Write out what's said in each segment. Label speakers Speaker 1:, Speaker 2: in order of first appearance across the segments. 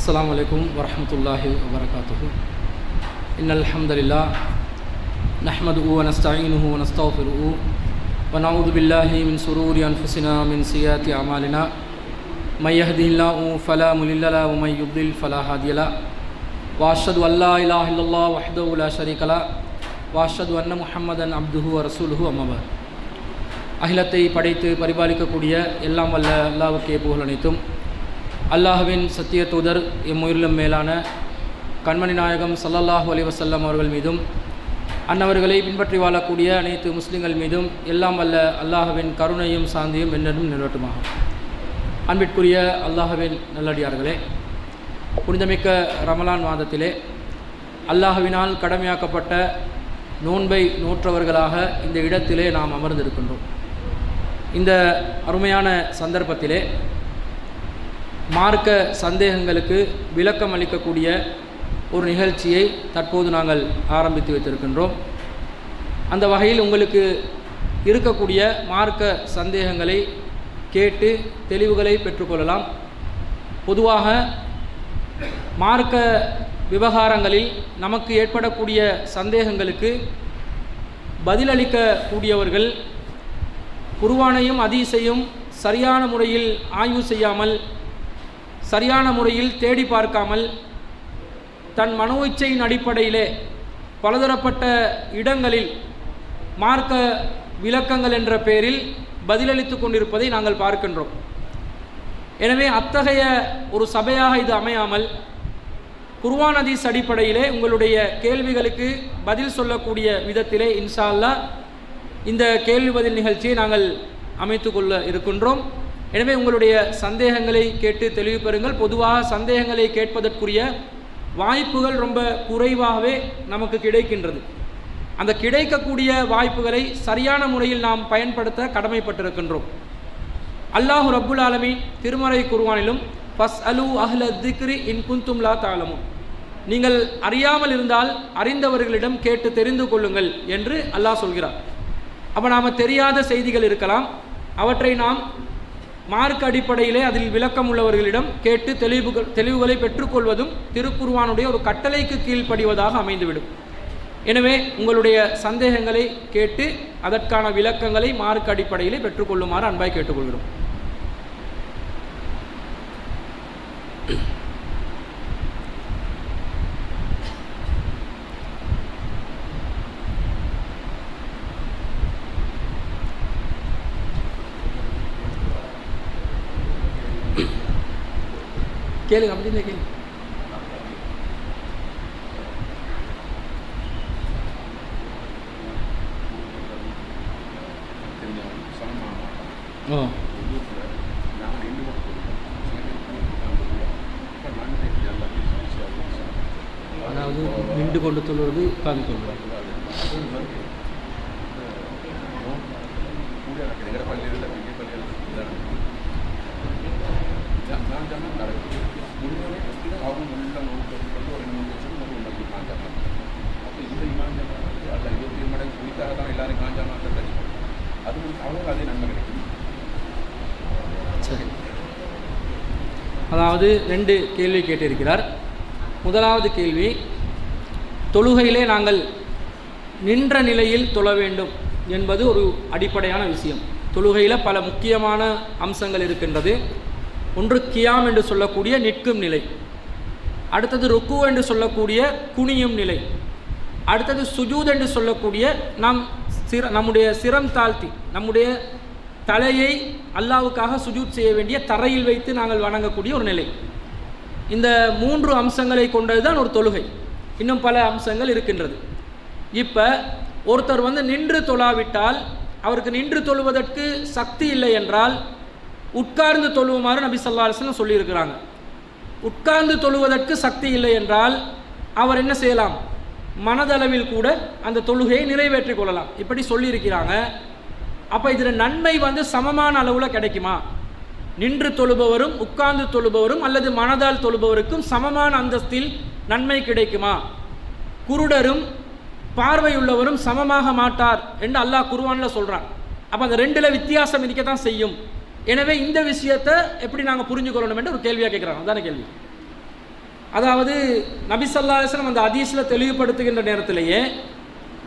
Speaker 1: السلام عليكم ورحمة الله وبركاته. إن الحمد لله نحمده ونستعينه ونستغفره ونعوذ بالله من شرور أنفسنا من سيئات أعمالنا من يهده الله فلا مضل له ومن يضلل فلا هادي له وأشهد أن لا إله إلا الله وحده لا شريك له وأشهد أن محمدا عبده ورسوله أما بعد. அகிலத்தை படைத்து பரிபாலிக்கக்கூடிய எல்லாம் வல்ல அல்லாஹ்வுக்கே புகழ் அனைத்தும். அல்லாஹ்வின் சத்திய தூதர் எம்முயிரிலும் மேலான கண்மணி நாயகம் ஸல்லல்லாஹு அலைஹி வஸல்லம் அவர்கள் மீதும் அன்னவர்களை பின்பற்றி வாழக்கூடிய அனைத்து முஸ்லிம்கள் மீதும் எல்லாம் வல்ல அல்லாஹ்வின் கருணையும் சாந்தியும் என்னும் நிலவட்டுமாக. அன்பிற்குரிய அல்லாஹ்வின் நல்லடியார்களே, புனிதமிக்க ரமலான் மாதத்திலே அல்லாஹ்வினால் கடமையாக்கப்பட்ட நோன்பை நோற்றவர்களாக இந்த இடத்திலே நாம் அமர்ந்திருக்கின்றோம். இந்த அருமையான சந்தர்ப்பத்திலே மார்க்க சந்தேகங்களுக்கு விளக்கம் அளிக்கக்கூடிய ஒரு நிகழ்ச்சியை தற்போது நாங்கள் ஆரம்பித்து வைத்திருக்கின்றோம். அந்த வகையில் உங்களுக்கு இருக்கக்கூடிய மார்க்க சந்தேகங்களை கேட்டு தெளிவுகளை பெற்றுக்கொள்ளலாம். பொதுவாக மார்க்க விவகாரங்களில் நமக்கு ஏற்படக்கூடிய சந்தேகங்களுக்கு பதிலளிக்கக்கூடியவர்கள் குர்ஆனையும் ஹதீஸையும் சரியான முறையில் ஆய்வு செய்யாமல், சரியான முறையில் தேடி பார்க்காமல், தன் மனோ இச்சையின் அடிப்படையிலே பலதரப்பட்ட இடங்களில் மார்க்க விளக்கங்கள் என்ற பெயரில் பதிலளித்து கொண்டிருப்பதை நாங்கள் பார்க்கின்றோம். எனவே அத்தகைய ஒரு சபையாக இது அமையாமல் குர்ஆன் ஹதீஸ் அடிப்படையிலே உங்களுடைய கேள்விகளுக்கு பதில் சொல்லக்கூடிய விதத்திலே இன்ஷா அல்லாஹ் இந்த கேள்வி பதில் நிகழ்ச்சியை நாங்கள் அமைத்து கொள்ள இருக்கின்றோம். எனவே உங்களுடைய சந்தேகங்களை கேட்டு தெளிவு பெறுங்கள். பொதுவாக சந்தேகங்களை கேட்பதற்குரிய வாய்ப்புகள் ரொம்ப குறைவாகவே நமக்கு கிடைக்கின்றது. அந்த கிடைக்கக்கூடிய வாய்ப்புகளை சரியான முறையில் நாம் பயன்படுத்த கடமைப்பட்டிருக்கின்றோம். அல்லாஹ் ரப்புல் ஆலமீன் திருமறை குர்ஆனிலும் ஃபஸ்அலு அஹ்ல திக்ரி இன் குன்தும் லா தஅலமூன், நீங்கள் அறியாமல் இருந்தால் அறிந்தவர்களிடம் கேட்டு தெரிந்து கொள்ளுங்கள் என்று அல்லாஹ் சொல்கிறார். அப்போ நாம் தெரியாத செய்திகள் இருக்கலாம், அவற்றை நாம் மார்க்க அடிப்படையிலே அதில் விளக்கம் உள்ளவர்களிடம் கேட்டு தெளிவுகளை பெற்றுக்கொள்வதும் திருக்குர்ஆனுடைய ஒரு கட்டளைக்கு கீழ்ப்படிவதாக அமைந்துவிடும். எனவே உங்களுடைய சந்தேகங்களை கேட்டு அதற்கான விளக்கங்களை மார்க்க அடிப்படையிலே பெற்றுக்கொள்ளுமாறு அன்பாய் கேட்டுக்கொள்கிறோம். கேளுங்க, அப்படின்னு கேளுங்க. அதாவது நின்று கொண்டு சொல்வது உட்கார்ந்து சொல்வது. சரி, அதாவது ரெண்டு கேள்வி கேட்டிருக்கிறார். முதலாவது கேள்வி, தொழுகையிலே நாங்கள் நின்ற நிலையில் தொழ வேண்டும் என்பது ஒரு அடிப்படையான விஷயம். தொழுகையில் பல முக்கியமான அம்சங்கள் இருக்கின்றது. ஒன்று கியாம் என்று சொல்லக்கூடிய நிற்கும் நிலை, அடுத்தது ருக்கு என்று சொல்லக்கூடிய குனியும் நிலை, அடுத்தது சுஜூத் என்று சொல்லக்கூடிய நம்முடைய சிரம் தாழ்த்தி நம்முடைய தலையை அல்லாஹ்வுக்காக சுஜூத் செய்ய வேண்டிய தரையில் வைத்து நாங்கள் வணங்கக்கூடிய ஒரு நிலை. இந்த மூன்று அம்சங்களை கொண்டது தான் ஒரு தொழுகை. இன்னும் பல அம்சங்கள் இருக்கின்றது. இப்போ ஒருத்தர் நின்று தொழாவிட்டால், அவருக்கு நின்று தொழுவதற்கு சக்தி இல்லை என்றால் உட்கார்ந்து தொழுவுமாறு நபி ஸல்லல்லாஹு அலைஹி வஸல்லம் சொல்லியிருக்கிறாங்க. உட்கார்ந்து தொழுவதற்கு சக்தி இல்லை என்றால் அவர் என்ன செய்யலாம்? மனதளவில் கூட அந்த தொழுகையை நிறைவேற்றிக் கொள்ளலாம். இப்படி சொல்லியிருக்கிறாங்க. அப்போ இதில் நன்மை சமமான அளவில் கிடைக்குமா? நின்று தொழுபவரும் உட்கார்ந்து தொழுபவரும் அல்லது மனதால் தொழுபவருக்கும் சமமான அந்தஸ்தில் நன்மை கிடைக்குமா? குருடரும் பார்வையுள்ளவரும் சமமாக மாட்டார் என்று அல்லாஹ் குர்ஆனில் சொல்கிறான். அப்போ அந்த ரெண்டில் வித்தியாசம் இருக்கத்தான் செய்யும். எனவே இந்த விஷயத்தை எப்படி நாங்கள் புரிஞ்சுக்கொள்ளணும் என்று ஒரு கேள்வியாக கேட்குறாங்க. அதான கேள்வி. அதாவது நபி ஸல்லல்லாஹு அலைஹி வஸல்லம் அந்த ஹதீஸில் தெளிவுபடுத்துகின்ற நேரத்திலேயே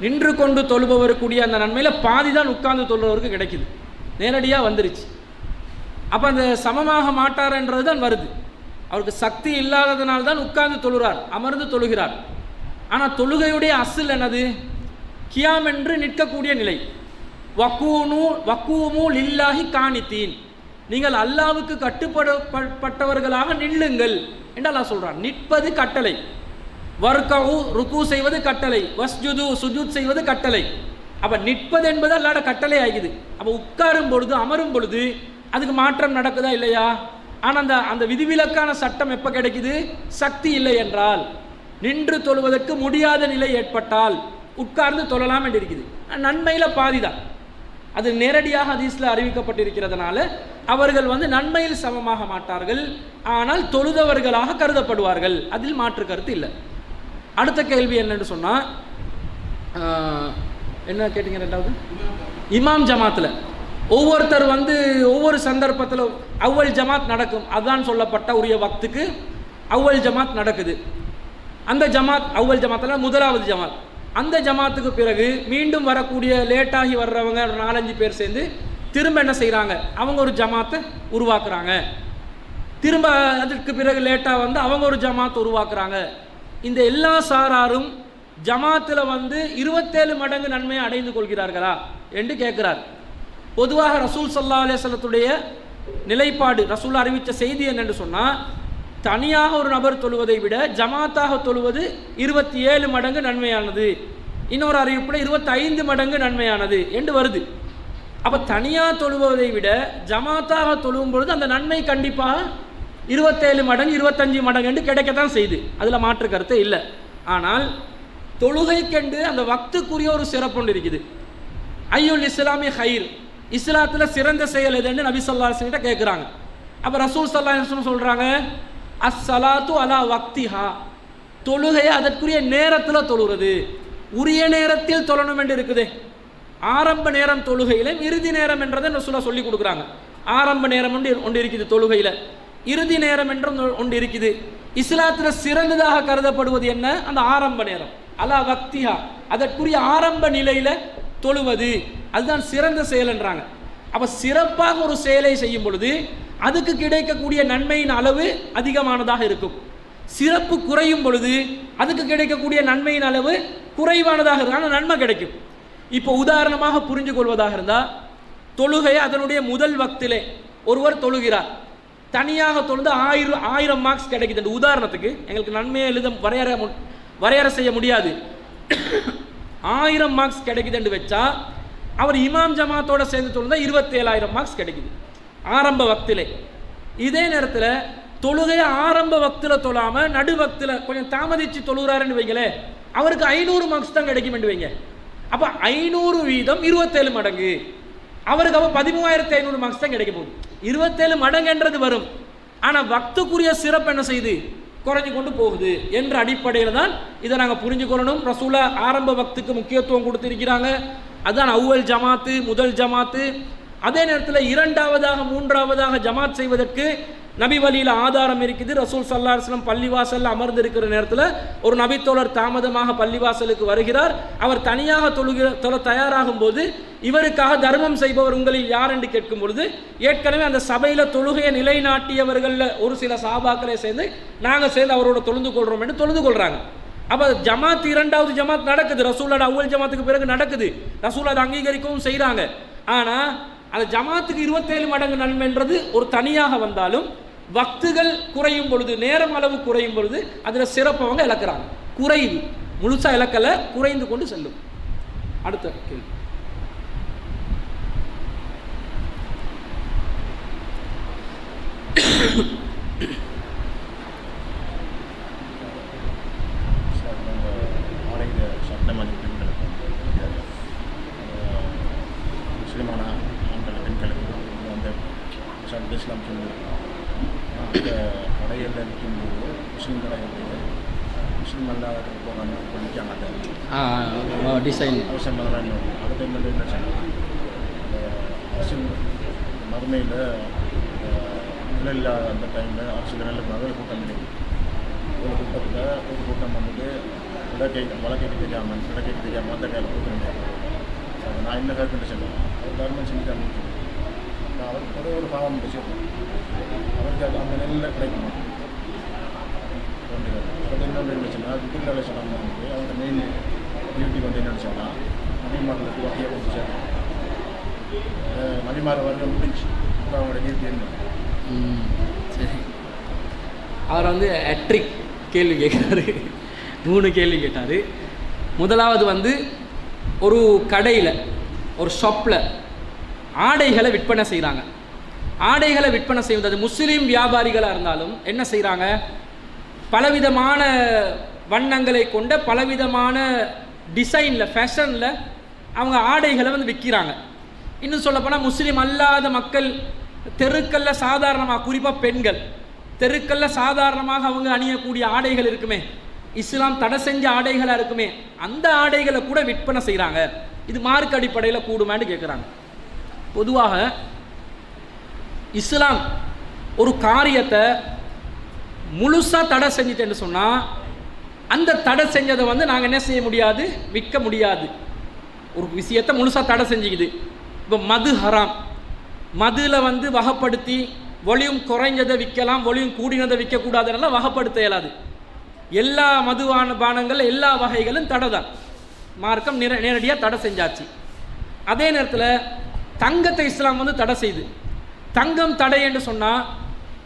Speaker 1: நின்று கொண்டு தொழுபவருக்குரிய அந்த நன்மையில் பாதி தான் உட்கார்ந்து தொழுபவருக்கு கிடைக்குது, நேரடியாக வந்துருச்சு. அப்போ அந்த சமமாக மாட்டார்ன்றது தான் வருது. அவருக்கு சக்தி இல்லாததுனால தான் உட்கார்ந்து தொழுகிறார், அமர்ந்து தொழுகிறார். ஆனால் தொழுகையுடைய அசில் என்னது? கியாம் என்று நிற்கக்கூடிய நிலை. வக்கூமு லில்லாஹி காணித்தீன், நீங்கள் அல்லாவுக்கு கட்டுப்பட்டவர்களாக நில்லுங்கள் என்று அல்லாஹ் சொல்றான். நிற்பது கட்டளை, வர்கவு ருக்கு செய்வது கட்டளை, வஸ்ஜுது சுஜூத் செய்வது கட்டளை. அப்ப நிற்பது என்பது அல்லாஹ்வுடைய கட்டளை ஆகிது. அப்ப உட்காரும் பொழுது அமரும் பொழுது அதுக்கு மாற்றம் நடக்குதா இல்லையா? ஆனால் அந்த விதிவிலக்கான சட்டம் எப்போ கிடைக்குது? சக்தி இல்லை என்றால், நின்று தொழுவதற்கு முடியாத நிலை ஏற்பட்டால் உட்கார்ந்து தொழலாம் என்று இருக்குது. நன்மையில் பாதி தான். அது நேரடியாக ஹதீஸில் அறிவிக்கப்பட்டிருக்கிறதுனால அவர்கள் நன்மையில் சமமாக மாட்டார்கள், ஆனால் தொழுதவர்களாக கருதப்படுவார்கள். அதில் மாற்று கருத்து இல்லை. அடுத்த கேள்வி என்னன்னு சொன்னால், என்ன கேட்டீங்க? ரெண்டாவது, இமாம் ஜமாத்தில் ஒவ்வொருத்தர் ஒவ்வொரு சந்தர்ப்பத்தில் அவ்வல் ஜமாத் நடக்கும். அதான் சொல்லப்பட்ட உரிய வக்துக்கு அவ்வல் ஜமாத் நடக்குது. அந்த ஜமாத் அவ்வல் ஜமாத்தில் முதலாவது ஜமாத். அந்த ஜமாத்துக்கு பிறகு மீண்டும் வரக்கூடிய லேட்டாகி வர்றவங்க ஒரு 4-5 பேர் சேர்ந்து திரும்ப என்ன செய்கிறாங்க? அவங்க ஒரு ஜமாத்தை உருவாக்குறாங்க. திரும்ப அதற்கு பிறகு லேட்டாக அவங்க ஒரு ஜமாத் உருவாக்குறாங்க. இந்த எல்லா சாராரும் ஜமாத்தில் 27 மடங்கு நன்மையை அடைந்து கொள்கிறார்களா என்று கேட்கிறார். பொதுவாக ரசூல் ஸல்லல்லாஹு அலைஹி வஸல்லத்துடைய நிலைப்பாடு, ரசூல் அறிவித்த செய்தி என்னென்று சொன்னால், தனியாக ஒரு நபர் தொழுவதை விட ஜமாத்தாக தொழுவது 27 மடங்கு நன்மையானது, இன்னொரு அறிவிப்பில் 25 மடங்கு நன்மையானது என்று வருது. அப்போ தனியாக தொழுவதை விட ஜமாத்தாக தொழுவும் பொழுது அந்த நன்மை கண்டிப்பாக 27 மடங்கு 25 மடங்கு என்று கிடைக்கத்தான் செய்யுது. அதில் மாற்று கருத்து இல்லை. ஆனால் தொழுகைக்கென்று அந்த வக்துக்குரிய ஒரு சிறப்பு ஒன்று இருக்குது. ஐயுல் இஸ்லாமி ஹைர், இஸ்லாத்தில் சிறந்த செயல் எதுன்னு நபி ஸல்லல்லாஹு அலைஹி வஸல்லம் கேட்குறாங்க. அப்போ ரசூல் ஸல்லல்லாஹு அலைஹி வஸல்லம் சொல்கிறாங்க, அஸ்ஸலாத்து அலா வக்திஹா, தொழுகையை அதற்குரிய நேரத்தில் தொழுகிறது. உரிய நேரத்தில் தொழணும் என்று இருக்குது. ஆரம்ப நேரம் தொழுகையில், இறுதி நேரம் என்றதை ரசூலுல்லாஹ் சொல்லி கொடுக்குறாங்க. ஆரம்ப நேரம் ஒன்று இருக்குது தொழுகையில், இறுதி நேரம் என்றும் ஒன்று இருக்குது. இஸ்லாத்தில் சிறந்ததாக கருதப்படுவது என்ன? அந்த ஆரம்ப நேரம், அலா வக்திஹா, அதற்குரிய ஆரம்ப நிலையில் தொழுவது, அதுதான் சிறந்த செயல் என்றாங்க. அப்போ சிறப்பாக ஒரு செயலை செய்யும் பொழுது அதுக்கு கிடைக்கக்கூடிய நன்மையின் அளவு அதிகமானதாக இருக்கும். சிறப்பு குறையும் பொழுது அதுக்கு கிடைக்கக்கூடிய நன்மையின் அளவு குறைவானதாக இருக்கும், ஆனால் நன்மை கிடைக்கும். இப்போ உதாரணமாக புரிஞ்சு கொள்வதாக இருந்தால், தொழுகையை அதனுடைய முதல் வக்திலே ஒருவர் தொழுகிறார், தனியாக தொழுந்து 1000 மார்க்ஸ் கிடைக்குது. உதாரணத்துக்கு எங்களுக்கு நன்மையை வரையறை செய்ய முடியாது. 1000 மார்க்ஸ் கிடைக்குது என்று வச்சா, அவர் இமாம் ஜமாத்தோட சேர்ந்து தொழுந்தா 27000 மார்க்ஸ் கிடைக்குது ஆரம்ப வக்திலே. இதே நேரத்தில் தொழுகையை ஆரம்ப வக்தில் தொழாமல் நடு வக்தில் கொஞ்சம் தாமதிச்சு தொழுகிறாருன்னு வைங்களே, அவருக்கு 500 மார்க்ஸ் தான் கிடைக்கும் என்று வைங்க. அப்போ 500 வீதம் 27 மடங்கு, அவருக்கு அப்போ 13500 மார்க்ஸ் தான் கிடைக்க போகுது. 27 மடங்குன்றது வரும், ஆனால் வக்துக்குரிய சிறப்பு என்ன செய்யுது? குறைஞ்சு கொண்டு போகுது என்ற அடிப்படையில் தான் இதை நாங்கள் புரிஞ்சுக்கொள்ளணும். ரசூலா ஆரம்ப வக்துக்கு முக்கியத்துவம் கொடுத்திருக்கிறாங்க. அதுதான் அவ்வல் ஜமாத்து, முதல் ஜமாத்து. அதே நேரத்தில் இரண்டாவதாக மூன்றாவதாக ஜமாத் செய்வதற்கு நபி வழியில் ஆதாரம் இருக்குது. ரசூல் ஸல்லல்லாஹு அலைஹி வஸல்லம் பள்ளிவாசலில் அமர்ந்து இருக்கிற நேரத்தில் ஒரு நபித்தோழர் தாமதமாக பள்ளிவாசலுக்கு வருகிறார். அவர் தனியாக தொழ தயாராகும் போது இவருக்காக தர்மம் செய்பவர் உங்களில் யார் என்று கேட்கும் பொழுது, ஏற்கனவே அந்த சபையில் தொழுகையை நிலைநாட்டியவர்களில் ஒரு சில சஹாபாக்களை சேர்ந்து நாங்கள் சேர்ந்து அவரோட தொழுந்து கொள்கிறோம் என்று தொழுது கொள்கிறாங்க. அப்போ ஜமாத், இரண்டாவது ஜமாத் நடக்குது, ரசூலோட அவ்வல் ஜமாத்துக்கு பிறகு நடக்குது. ரசூல் அதை அங்கீகரிக்கவும் செய்கிறாங்க. ஆனால் அந்த ஜமாத்துக்கு 27 மடங்கு நன்மைன்றது ஒரு தனியாக வந்தாலும், வக்துகள் குறையும் பொழுது, நேரம் அளவு குறையும் பொழுது அதில் சிறப்பவங்க இழக்கிறாங்க. குறைவு முழுசா இழக்கலை, குறைந்து கொண்டு செல்லும். அடுத்த கேள்வி.
Speaker 2: முஸ்லிமான ஆண்கள் பெண்களுக்கு இஸ்லாம் சொல்லி அந்த கடையில் இருக்கும்போது முஸ்லீம் கடையில் முஸ்லீம் அல்லாதவர்கள் போகிறாங்க, பண்ணிக்காங்க. அந்த
Speaker 1: டிசைன்
Speaker 2: அவசியம் அடுத்த டைமில் என்ன செய்யணும்? அரசியல் மறுமையில் இல்லாத அந்த டைமில் அரசியல் நல்ல நகை கூட்டம் கிடைக்கும். ஒரு குப்பத்தில் ஒரு கூட்டம் வந்துட்டு வழக்கைக்கு தெரியாமல் அந்த கையில் கொடுக்குறேன். நான் என்ன கருத்து சொல்லுவேன், அவர் கவர்மெண்ட் செஞ்சு தான் அவருக்கு ஒரு பாவம் விஷயம் அவருக்கு அது அந்த நெல்லில் கிடைக்குமா அது இன்னொன்று என்ன சொன்னால் வீட்டில் சொன்னாங்க வந்து அவங்க மெயின் டியூட்டி வந்து என்னென்னு சொன்னால் நபிமார்களுக்கு வகையை கொண்டு சேர்க்கணும். நபிமார் வருடம் முடிஞ்சு இப்போ அவங்களோட டியூட்டி என்ன.
Speaker 1: சரி, அவர் வந்து ஹேட்ரிக் கேள்வி கேட்குறாரு, 3 கேள்வி கேட்டார். முதலாவது வந்து ஒரு கடையில் ஒரு ஷாப்பில் ஆடைகளை விற்பனை செய்கிறாங்க. ஆடைகளை விற்பனை செய்வது முஸ்லீம் வியாபாரிகளாக இருந்தாலும் என்ன செய்கிறாங்க, பலவிதமான வண்ணங்களை கொண்ட பலவிதமான டிசைனில் ஃபேஷனில் அவங்க ஆடைகளை வந்து விற்கிறாங்க. இன்னும் சொல்லப்போனால் முஸ்லீம் அல்லாத மக்கள் தெருக்களில் சாதாரணமாக, குறிப்பாக பெண்கள் தெருக்களில் சாதாரணமாக அவங்க அணியக்கூடிய ஆடைகள் இருக்குமே, இஸ்லாம் தடை செஞ்ச ஆடைகளாக இருக்குமே, அந்த ஆடைகளை கூட விற்பனை செய்கிறாங்க. இது மார்க் அடிப்படையில் கூடுமான்னு கேட்குறாங்க. பொதுவாக இஸ்லாம் ஒரு காரியத்தை முழுசாக தடை செஞ்சுட்டேன்னு சொன்னால் அந்த தடை செஞ்சதை வந்து நாங்கள் என்ன செய்ய முடியாது, விற்க முடியாது. ஒரு விஷயத்தை முழுசாக தடை செஞ்சுக்குது. இப்போ மது ஹராம், மதுவில் வந்து வகைப்படுத்தி வொல்யூம் குறைஞ்சதை விற்கலாம், வொல்யூம் கூடினதை விற்கக்கூடாதுனால வகைப்படுத்த இயலாது. எல்லா மதுவான பானங்கள் எல்லா வகைகளும் தடை தான், மார்க்கம் நேரடியாக தடை செஞ்சாச்சு. அதே நேரத்தில் தங்கத்தை இஸ்லாம் வந்து தடை செய்து, தங்கம் தடை என்று சொன்னால்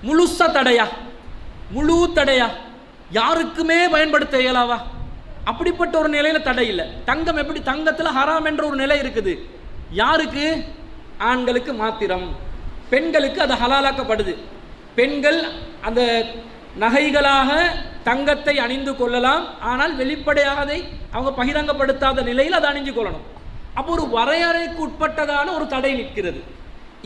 Speaker 1: முழுசா தடையா, முழு தடையா, யாருக்குமே பயன்படுத்த இயலாவா? அப்படிப்பட்ட ஒரு நிலையில் தடை இல்லை. தங்கம் எப்படி, தங்கத்தில் ஹராம் என்ற ஒரு நிலை இருக்குது. யாருக்கு? ஆண்களுக்கு மாத்திரம். பெண்களுக்கு அது ஹலாலாக்கப்படுது. பெண்கள் அந்த நகைகளாக தங்கத்தை அணிந்து கொள்ளலாம், ஆனால் வெளிப்படையாக அதை அவங்க பகிரங்கப்படுத்தாத நிலையில் அதை அணிஞ்சு கொள்ளணும். அப்போ ஒரு வரையறைக்கு உட்பட்டதான ஒரு தடை நிற்கிறது.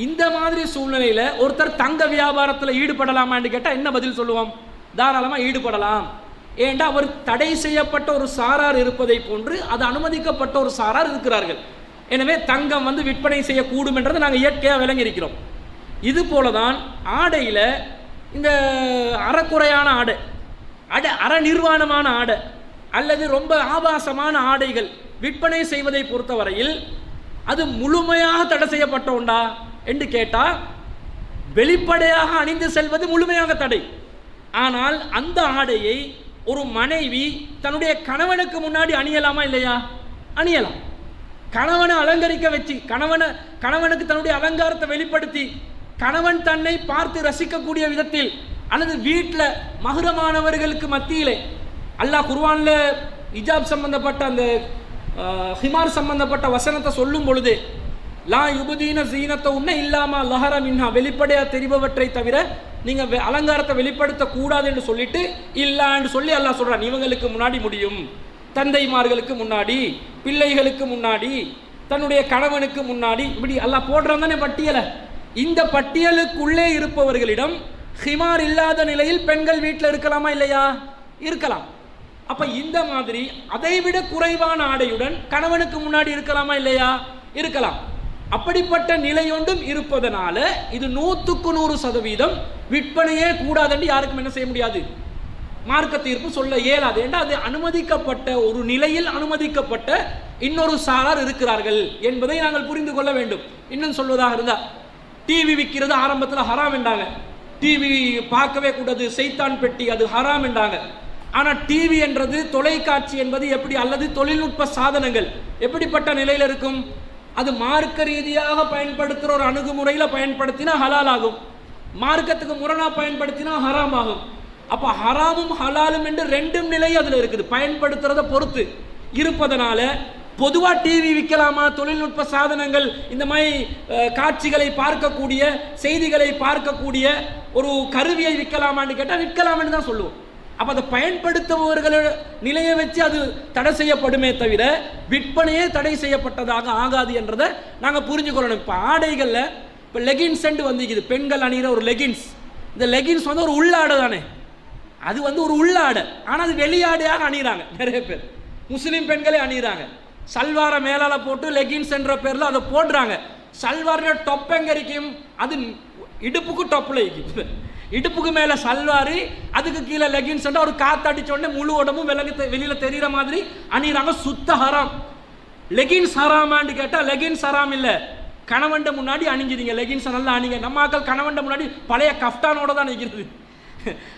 Speaker 1: இந்த மாதிரி சூழ்நிலையில் ஒருத்தர் தங்க வியாபாரத்தில் ஈடுபடலாமான்னு கேட்டால் என்ன பதில் சொல்லுவோம்? தாராளமாக ஈடுபடலாம். ஏண்டா அவர் தடை செய்யப்பட்ட ஒரு சாரார் இருப்பதை போன்று அது அனுமதிக்கப்பட்ட ஒரு சாரார் இருக்கிறார்கள். எனவே தங்கம் வந்து விற்பனை செய்யக்கூடும் என்றதை நாங்கள் இயற்கையாக விளங்கியிருக்கிறோம். இது போல தான் ஆடையில் இந்த அறக்குறையான ஆடை, அற நிர்வாணமான ஆடை அல்லது ரொம்ப ஆபாசமான ஆடைகள் விற்பனை செய்வதை பொறுத்தவரையில் அது முழுமையாக தடை செய்யப்பட்ட உண்டா என்று கேட்டால் வெளிப்படையாக அணிந்து செல்வது முழுமையாக தடை. ஆனால் அந்த ஆடையை ஒரு மனைவி தன்னுடைய கணவனுக்கு முன்னாடி அணியலாமா இல்லையா? அணியலாம். கணவனை அலங்கரிக்க வச்சு, கணவனுக்கு தன்னுடைய அலங்காரத்தை வெளிப்படுத்தி, கணவன் தன்னை பார்த்து ரசிக்கக்கூடிய விதத்தில், அல்லது வீட்டில் மஹ்ரமானவர்களுக்கு மத்தியிலே அல்லாஹ் குர்ஆனில் ஹிஜாப் சம்பந்தப்பட்ட அந்த ஹிமார் சம்பந்தப்பட்ட வசனத்தை சொல்லும் பொழுது லா யுபதீன ஜீனத்தை உன்ன இல்லாமா லஹர மின்ஹா, வெளிப்படையாக தெரிபவற்றை தவிர நீங்கள் அலங்காரத்தை வெளிப்படுத்தக்கூடாது என்று சொல்லிட்டு இல்லான்னு சொல்லி அல்லாஹ் சொல்கிறான். இவங்களுக்கு முன்னாடி முடியும், தந்தைமார்களுக்கு முன்னாடி, பிள்ளைகளுக்கு முன்னாடி, தன்னுடைய கணவனுக்கு முன்னாடி, இப்படி அல்லாஹ் போடுறான் தானே பட்டியலை. இந்த பட்டியலுக்குள்ளே இருப்பவர்களிடம் ஹிமார் இல்லாத நிலையில் பெண்கள் வீட்டில் இருக்கலாமா இல்லையா? இருக்கலாம். அப்ப இந்த மாதிரி அதைவிட குறைவான ஆடையுடன் கணவனுக்கு முன்னாடி இருக்கலாமா இல்லையா? இருக்கலாம். அப்படிப்பட்ட நிலையொன்றும் இருப்பதனால இது 100% விற்பனையே கூடாதுன்னு யாருக்கும் என்ன செய்ய முடியாது, மார்க்க தீர்ப்பு சொல்ல இயலாது. ஏன்னா அது அனுமதிக்கப்பட்ட ஒரு நிலையில் அனுமதிக்கப்பட்ட இன்னொரு சாரார் இருக்கிறார்கள் என்பதை நாங்கள் புரிந்து கொள்ள வேண்டும். இன்னும் சொல்வதாக இருந்தா, டிவி விற்கிறது ஆரம்பத்தில் ஹராம் என்றாங்க, டிவி பார்க்கவே கூடாது, சைத்தான் பெட்டி, அது ஹராம் என்றாங்க. ஆனால் டிவி என்றது, தொலைக்காட்சி என்பது எப்படி, அல்லது தொழில்நுட்ப சாதனங்கள் எப்படிப்பட்ட நிலையில் இருக்கும்? அது மார்க்க ரீதியாக பயன்படுத்துகிற ஒரு அணுகுமுறையில் பயன்படுத்தினா ஹலால் ஆகும், மார்க்கத்துக்கு முரணா பயன்படுத்தினா ஹராம் ஆகும். அப்போ ஹராமும் ஹலாலும் என்று ரெண்டும் நிலை அதில் இருக்குது, பயன்படுத்துறத பொறுத்து இருப்பதனால பொதுவாக டிவி விற்கலாமா, தொழில்நுட்ப சாதனங்கள் இந்த மாதிரி காட்சிகளை பார்க்கக்கூடிய, செய்திகளை பார்க்கக்கூடிய ஒரு கருவியை விற்கலாமான்னு கேட்டால் விற்கலாம்னு தான் சொல்லுவோம். அப்போ அதை பயன்படுத்துபவர்கள் நிலையை வச்சு அது தடை செய்யப்படுமே தவிர விற்பனையே தடை செய்யப்பட்டதாக ஆகாது என்றதை நாங்கள் புரிஞ்சுக்கொள்ளணும். இப்போ ஆடைகளில் இப்போ லெகின்ஸ் வந்துக்குது, பெண்கள் அணிகிற ஒரு லெகின்ஸ். இந்த லெகின்ஸ் வந்து ஒரு உள்ளாடை தானே, அது வந்து ஒரு உள்ளாடை, ஆனால் அது வெளியாடையாக அணிகிறாங்க நிறைய பேர். முஸ்லீம் பெண்களே அணிகிறாங்க, சல்வாரை மேலால போட்டு லெகின்ஸ் என்ற பேரில் அதை போடுறாங்க. சல்வாரோட டொப் எங்கே இருக்கும்? அது இடுப்புக்கு டொப்பில் இருக்கும், இடுப்புக்கு மேலே சல்வாரு, அதுக்கு கீழே லெகின்ஸ், ஒரு காத்தடிச்ச உடனே முழு உடம்பும் வெளியில தெரிகிற மாதிரி அணிகிறாங்க. சுத்த ஹராம். லெகின்ஸ் ஹராமான்னு கேட்டால் லெகின்ஸ் ஹராம் இல்லை, கணவன்ட முன்னாடி அணிஞ்சிருங்க, லெகின்ஸை நல்லா அணிங்க. நம்ம ஆக்கள் கணவன்ட முன்னாடி பழைய கஃப்டானோட தான் நிற்கிறது,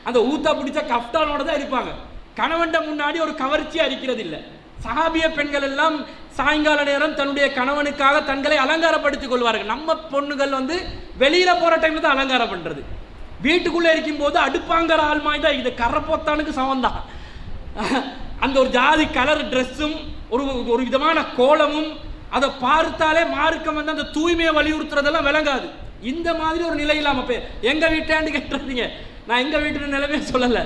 Speaker 1: அந்த ஊத்தா பிடிச்ச கஃப்டானோட தான் இருப்பாங்க. கணவன்ட முன்னாடி ஒரு கவர்ச்சி அரிக்கிறது இல்லை. சஹாபிய பெண்கள் எல்லாம் சாயங்கால நேரம் தன்னுடைய கணவனுக்காக தங்களை அலங்காரப்படுத்திக் கொள்வார்கள். நம்ம பொண்ணுகள் வெளியில போற டைம்ல தான் அலங்காரம் பண்றது. வீட்டுக்குள்ள இருக்கும் போது அடுப்பாங்கிற ஆள்மாய் தான் இது கரப்போத்தானுக்கு சமந்தான். அந்த ஒரு ஜாதி கலர் ட்ரெஸ்ஸும் ஒரு விதமான கோலமும் அதை பார்த்தாலே மார்க்கம் அந்த தூய்மையை வலியுறுத்துறதெல்லாம் விளங்காது. இந்த மாதிரி ஒரு நிலை இல்லாம எங்க வீட்டாண்டு கேட்டுறீங்க, நான் எங்க வீட்டு நிலைமையை சொல்லல,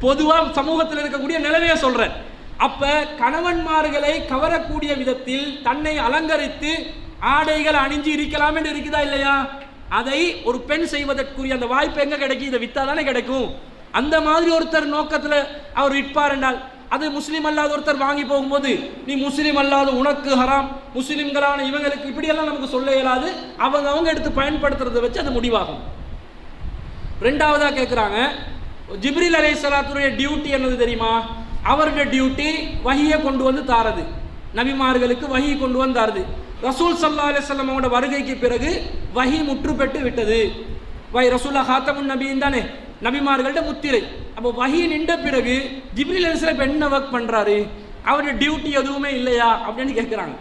Speaker 1: பொதுவா சமூகத்தில் இருக்கக்கூடிய நிலைமையை சொல்றேன். அப்ப கணவன்மார்களை கவரக்கூடிய விதத்தில் தன்னை அலங்கரித்து ஆடைகள் அணிஞ்சு இருக்கலாம் என்று இருக்குதா இல்லையா? அதை ஒரு பெண் செய்வதற்குரிய அந்த வாய்ப்பு எங்க கிடைக்கும்? இதை வித்தா தானே கிடைக்கும். அந்த மாதிரி ஒருத்தர் நோக்கத்தில் அவர் விற்பார் என்றால் அது முஸ்லீம் அல்லாத ஒருத்தர் வாங்கி போகும்போது நீ முஸ்லீம் அல்லாத உனக்கு ஹராம், முஸ்லீம்களான இவங்களுக்கு இப்படியெல்லாம் நமக்கு சொல்ல இயலாது. அவங்க எடுத்து பயன்படுத்துறதை வச்சு அது முடிவாகும். ரெண்டாவதா கேட்குறாங்க, ஜிப்ரீல் அலைஹிஸ்ஸலாத்துடைய டியூட்டி என்னது தெரியுமா? அவருடைய டியூட்டி வஹியை கொண்டு வந்து தாரது, நபிமார்களுக்கு வஹி கொண்டு வந்து தாரது. ரசூல் ஸல்லல்லாஹு அலைஹி வஸல்லம் அவங்களோட வருகைக்கு பிறகு வஹி முற்று பெற்று விட்டது. ரசூலா ஹாத்தமுன் நபியின் தானே, நபிமார்கள்ட்ட முத்திரை. அப்போ வஹி நின்ற பிறகு ஜிப்ரீல் அலைஹிஸ்ஸலாம் என்ன ஒர்க் பண்றாரு? அவருடைய டியூட்டி எதுவுமே இல்லையா அப்படின்னு கேட்குறாங்க.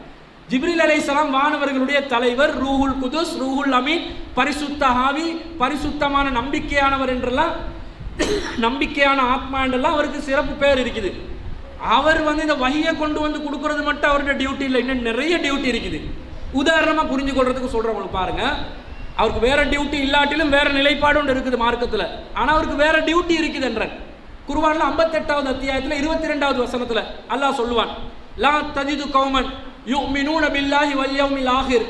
Speaker 1: ஜிப்ரீல் அலைஹிஸ்ஸலாம் வானவர்களுடைய தலைவர், ரூஹுல் குதுஸ், ரூஹுல் அமீன், பரிசுத்த ஆவி, பரிசுத்தமான நம்பிக்கையானவர் என்றெல்லாம், நம்பிக்கையான ஆத்மா என்றெல்லாம் அவருக்கு சிறப்பு பேர் இருக்குது. அவர் இந்த வஹியை கொண்டு வந்து கொடுக்கறது மட்டும் அவருடைய டியூட்டி இல்லை, இன்னும் நிறைய டியூட்டி இருக்குது. உதாரணமாக புரிஞ்சு கொள்றதுக்கு சொல்றவங்களுக்கு பாருங்க, அவருக்கு வேற டியூட்டி இல்லாட்டிலும் வேற நிலைப்பாடு ஒன்று இருக்குது மார்க்கத்தில், ஆனால் அவருக்கு வேற டியூட்டி இருக்குது என்ற குர்ஆன்ல 58வது அத்தியாயத்தில் 22வது வசனத்தில் அல்லாஹ் சொல்லுவான், லா தஜிது கௌமன் யுமினூன பில்லாஹி வல் யௌமில் ஆஹிர்,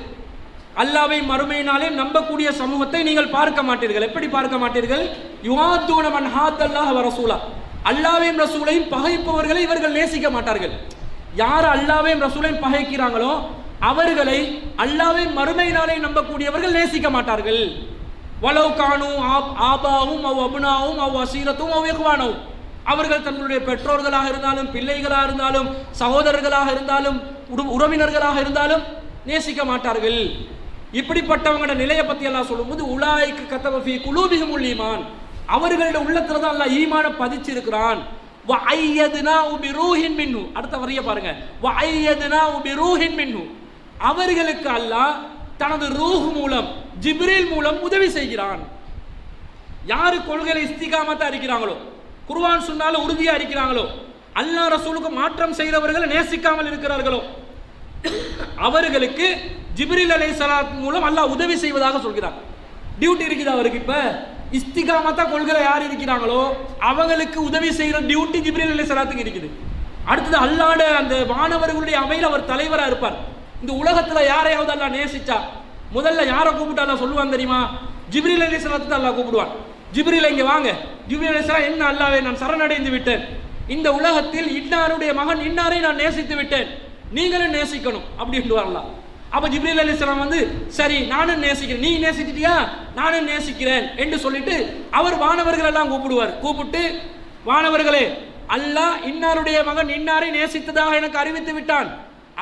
Speaker 1: அல்லாஹ்வை மறுமை நாளே நம்பக்கூடிய சமூகத்தை நீங்கள் பார்க்க மாட்டீர்கள். எப்படி பார்க்க மாட்டீர்கள்? யுஆதுன மன் ஹாதல்லாஹ வ ரசூலா, அல்லாஹ்வையும் ரசூலையும் பகைப்பவர்களை இவர்கள் நேசிக்க மாட்டார்கள். யார் அல்லாஹ்வையும் ரசூலையும் பகைக்கிறாங்களோ அவர்களை அல்லாஹ்வை மறுமை நாளை நம்பக்கூடியவர்கள் நேசிக்க மாட்டார்கள். வலவ் கானு ஆபாவும் அவ் அபுனாவும் அவ் அசீரத்தும் அவ் இஹ்வானவும், அவர்கள் தங்களுடைய பெற்றோர்களாக இருந்தாலும், பிள்ளைகளாக இருந்தாலும், சகோதரர்களாக இருந்தாலும், உறவினர்களாக இருந்தாலும் நேசிக்க மாட்டார்கள். இப்படிப்பட்டவங்களோட நிலையை பத்தி எல்லாம் சொல்லும்போது உலாய்க்கு கதப ஃபீ குலூபிஹிமுல் ஈமான், அவர்களுடைய உள்ளத்துல தான் அல்லாஹ் ஈமான பதிச்சிருக்கிறான். வ அய்யத்னாஹு பிரூஹின் மின்ஹு, அடுத்த வரிய பாருங்க, வ அய்யத்னாஹு பிரூஹின் மின்ஹு, அவர்களுக்கு அல்லாஹ் தனது ரூஹ் மூலம், ஜிப்ரீல் மூலம் உதவி செய்கிறான். யாரு கொள்கையில இஸ்திகாமத்தா இருக்கிறாங்களோ, குர்ஆன் சுன்னால உறுதியா இருக்கிறாங்களோ, அல்லாஹ் ரசூலுக்கு மாற்றம் செய்கிறவர்களை நேசிக்காமல் இருக்கிறார்களோ அவர்களுக்கு ஜிப்ரீல் அலைஹிஸ்ஸலாம் மூலம் அல்லாஹ் உதவி செய்வதாக சொல்கிறார். டியூட்டி இருக்குது அவருக்கு. இப்ப இஸ்திகாமத்தா கொள்கையில யார் இருக்கிறாங்களோ அவங்களுக்கு உதவி செய்யற டியூட்டி ஜிப்ரீல் அலைஹிஸ்ஸலாத்துக்கு இருக்குது. அடுத்தது அல்லாஹ்ட அந்த வானவர்களுடைய அவையில் அவர் தலைவராக இருப்பார். இந்த உலகத்துல யாரையாவது அல்லாஹ் நேசிச்சா முதல்ல யாரை கூப்பிட்டு அல்லாஹ் சொல்லுவான் தெரியுமா? ஜிப்ரீல் அலைஹிஸ்ஸலாத்தை தான் அல்லாஹ் கூப்பிடுவான். ஜிப்ரீல் இங்க வாங்க. ஜிப்ரீல் அலைஹிஸ்ஸலாம், என்ன அல்லாஹ்வே, நான் சரணடைந்து விட்டேன், இந்த உலகத்தில் இன்னாருடைய மகன் இன்னாரை நான் நேசித்து விட்டேன், நீங்களும் நேசிக்கணும் அப்படின்னு வரலாம். அப்ப ஜிப்ரீல் அலைஹிஸ்ஸலாம் சரி நானும் நேசிக்கிறேன், நீ நேசிச்சிட்டியா, நானும் நேசிக்கிறேன் என்று சொல்லிட்டு அவர் வானவர்கள் எல்லாம் கூப்பிடுவார். கூப்பிட்டு, வானவர்களே, அல்லாஹ் இன்னாருடைய மகன் இன்னாரை நேசித்ததாக எனக்கு அறிவித்து விட்டான்,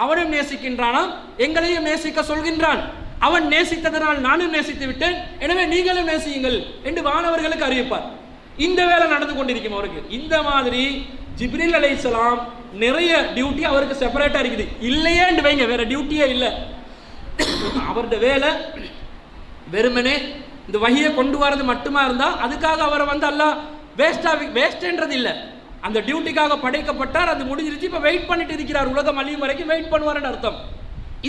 Speaker 1: அவனும் நேசிக்கின்றானாம், எங்களையும் நேசிக்க சொல்கின்றான், அவன் நேசித்ததனால் நானும் நேசித்து விட்டேன், எனவே நீங்களும் நேசியுங்கள் என்று வானவர்களுக்கு அறிவிப்பார். இந்த வேலை நடந்து கொண்டிருக்கும் அவருக்கு. இந்த மாதிரி ஜிப்ரீல் அலைஹிஸ்ஸலாம் நிறைய டியூட்டி அவருக்கு செப்பரேட்டா இருக்குது. இல்லையே வைங்க, வேற டியூட்டியே இல்லை. அவருடைய வேலை வெறுமனே இந்த வஹியை கொண்டு வரது மட்டுமா இருந்தா அதுக்காக அவரை அல்லாஹ் வேஸ்ட்ன்றது இல்லை. அந்த டியூட்டிக்காக படைக்கப்பட்டார், அது முடிஞ்சிருச்சு. இப்ப வெயிட் பண்ணிட்டு இருக்கிறார், உலகம் அழியும் வரைக்கும் வெயிட் பண்ணுவார்னு அர்த்தம்.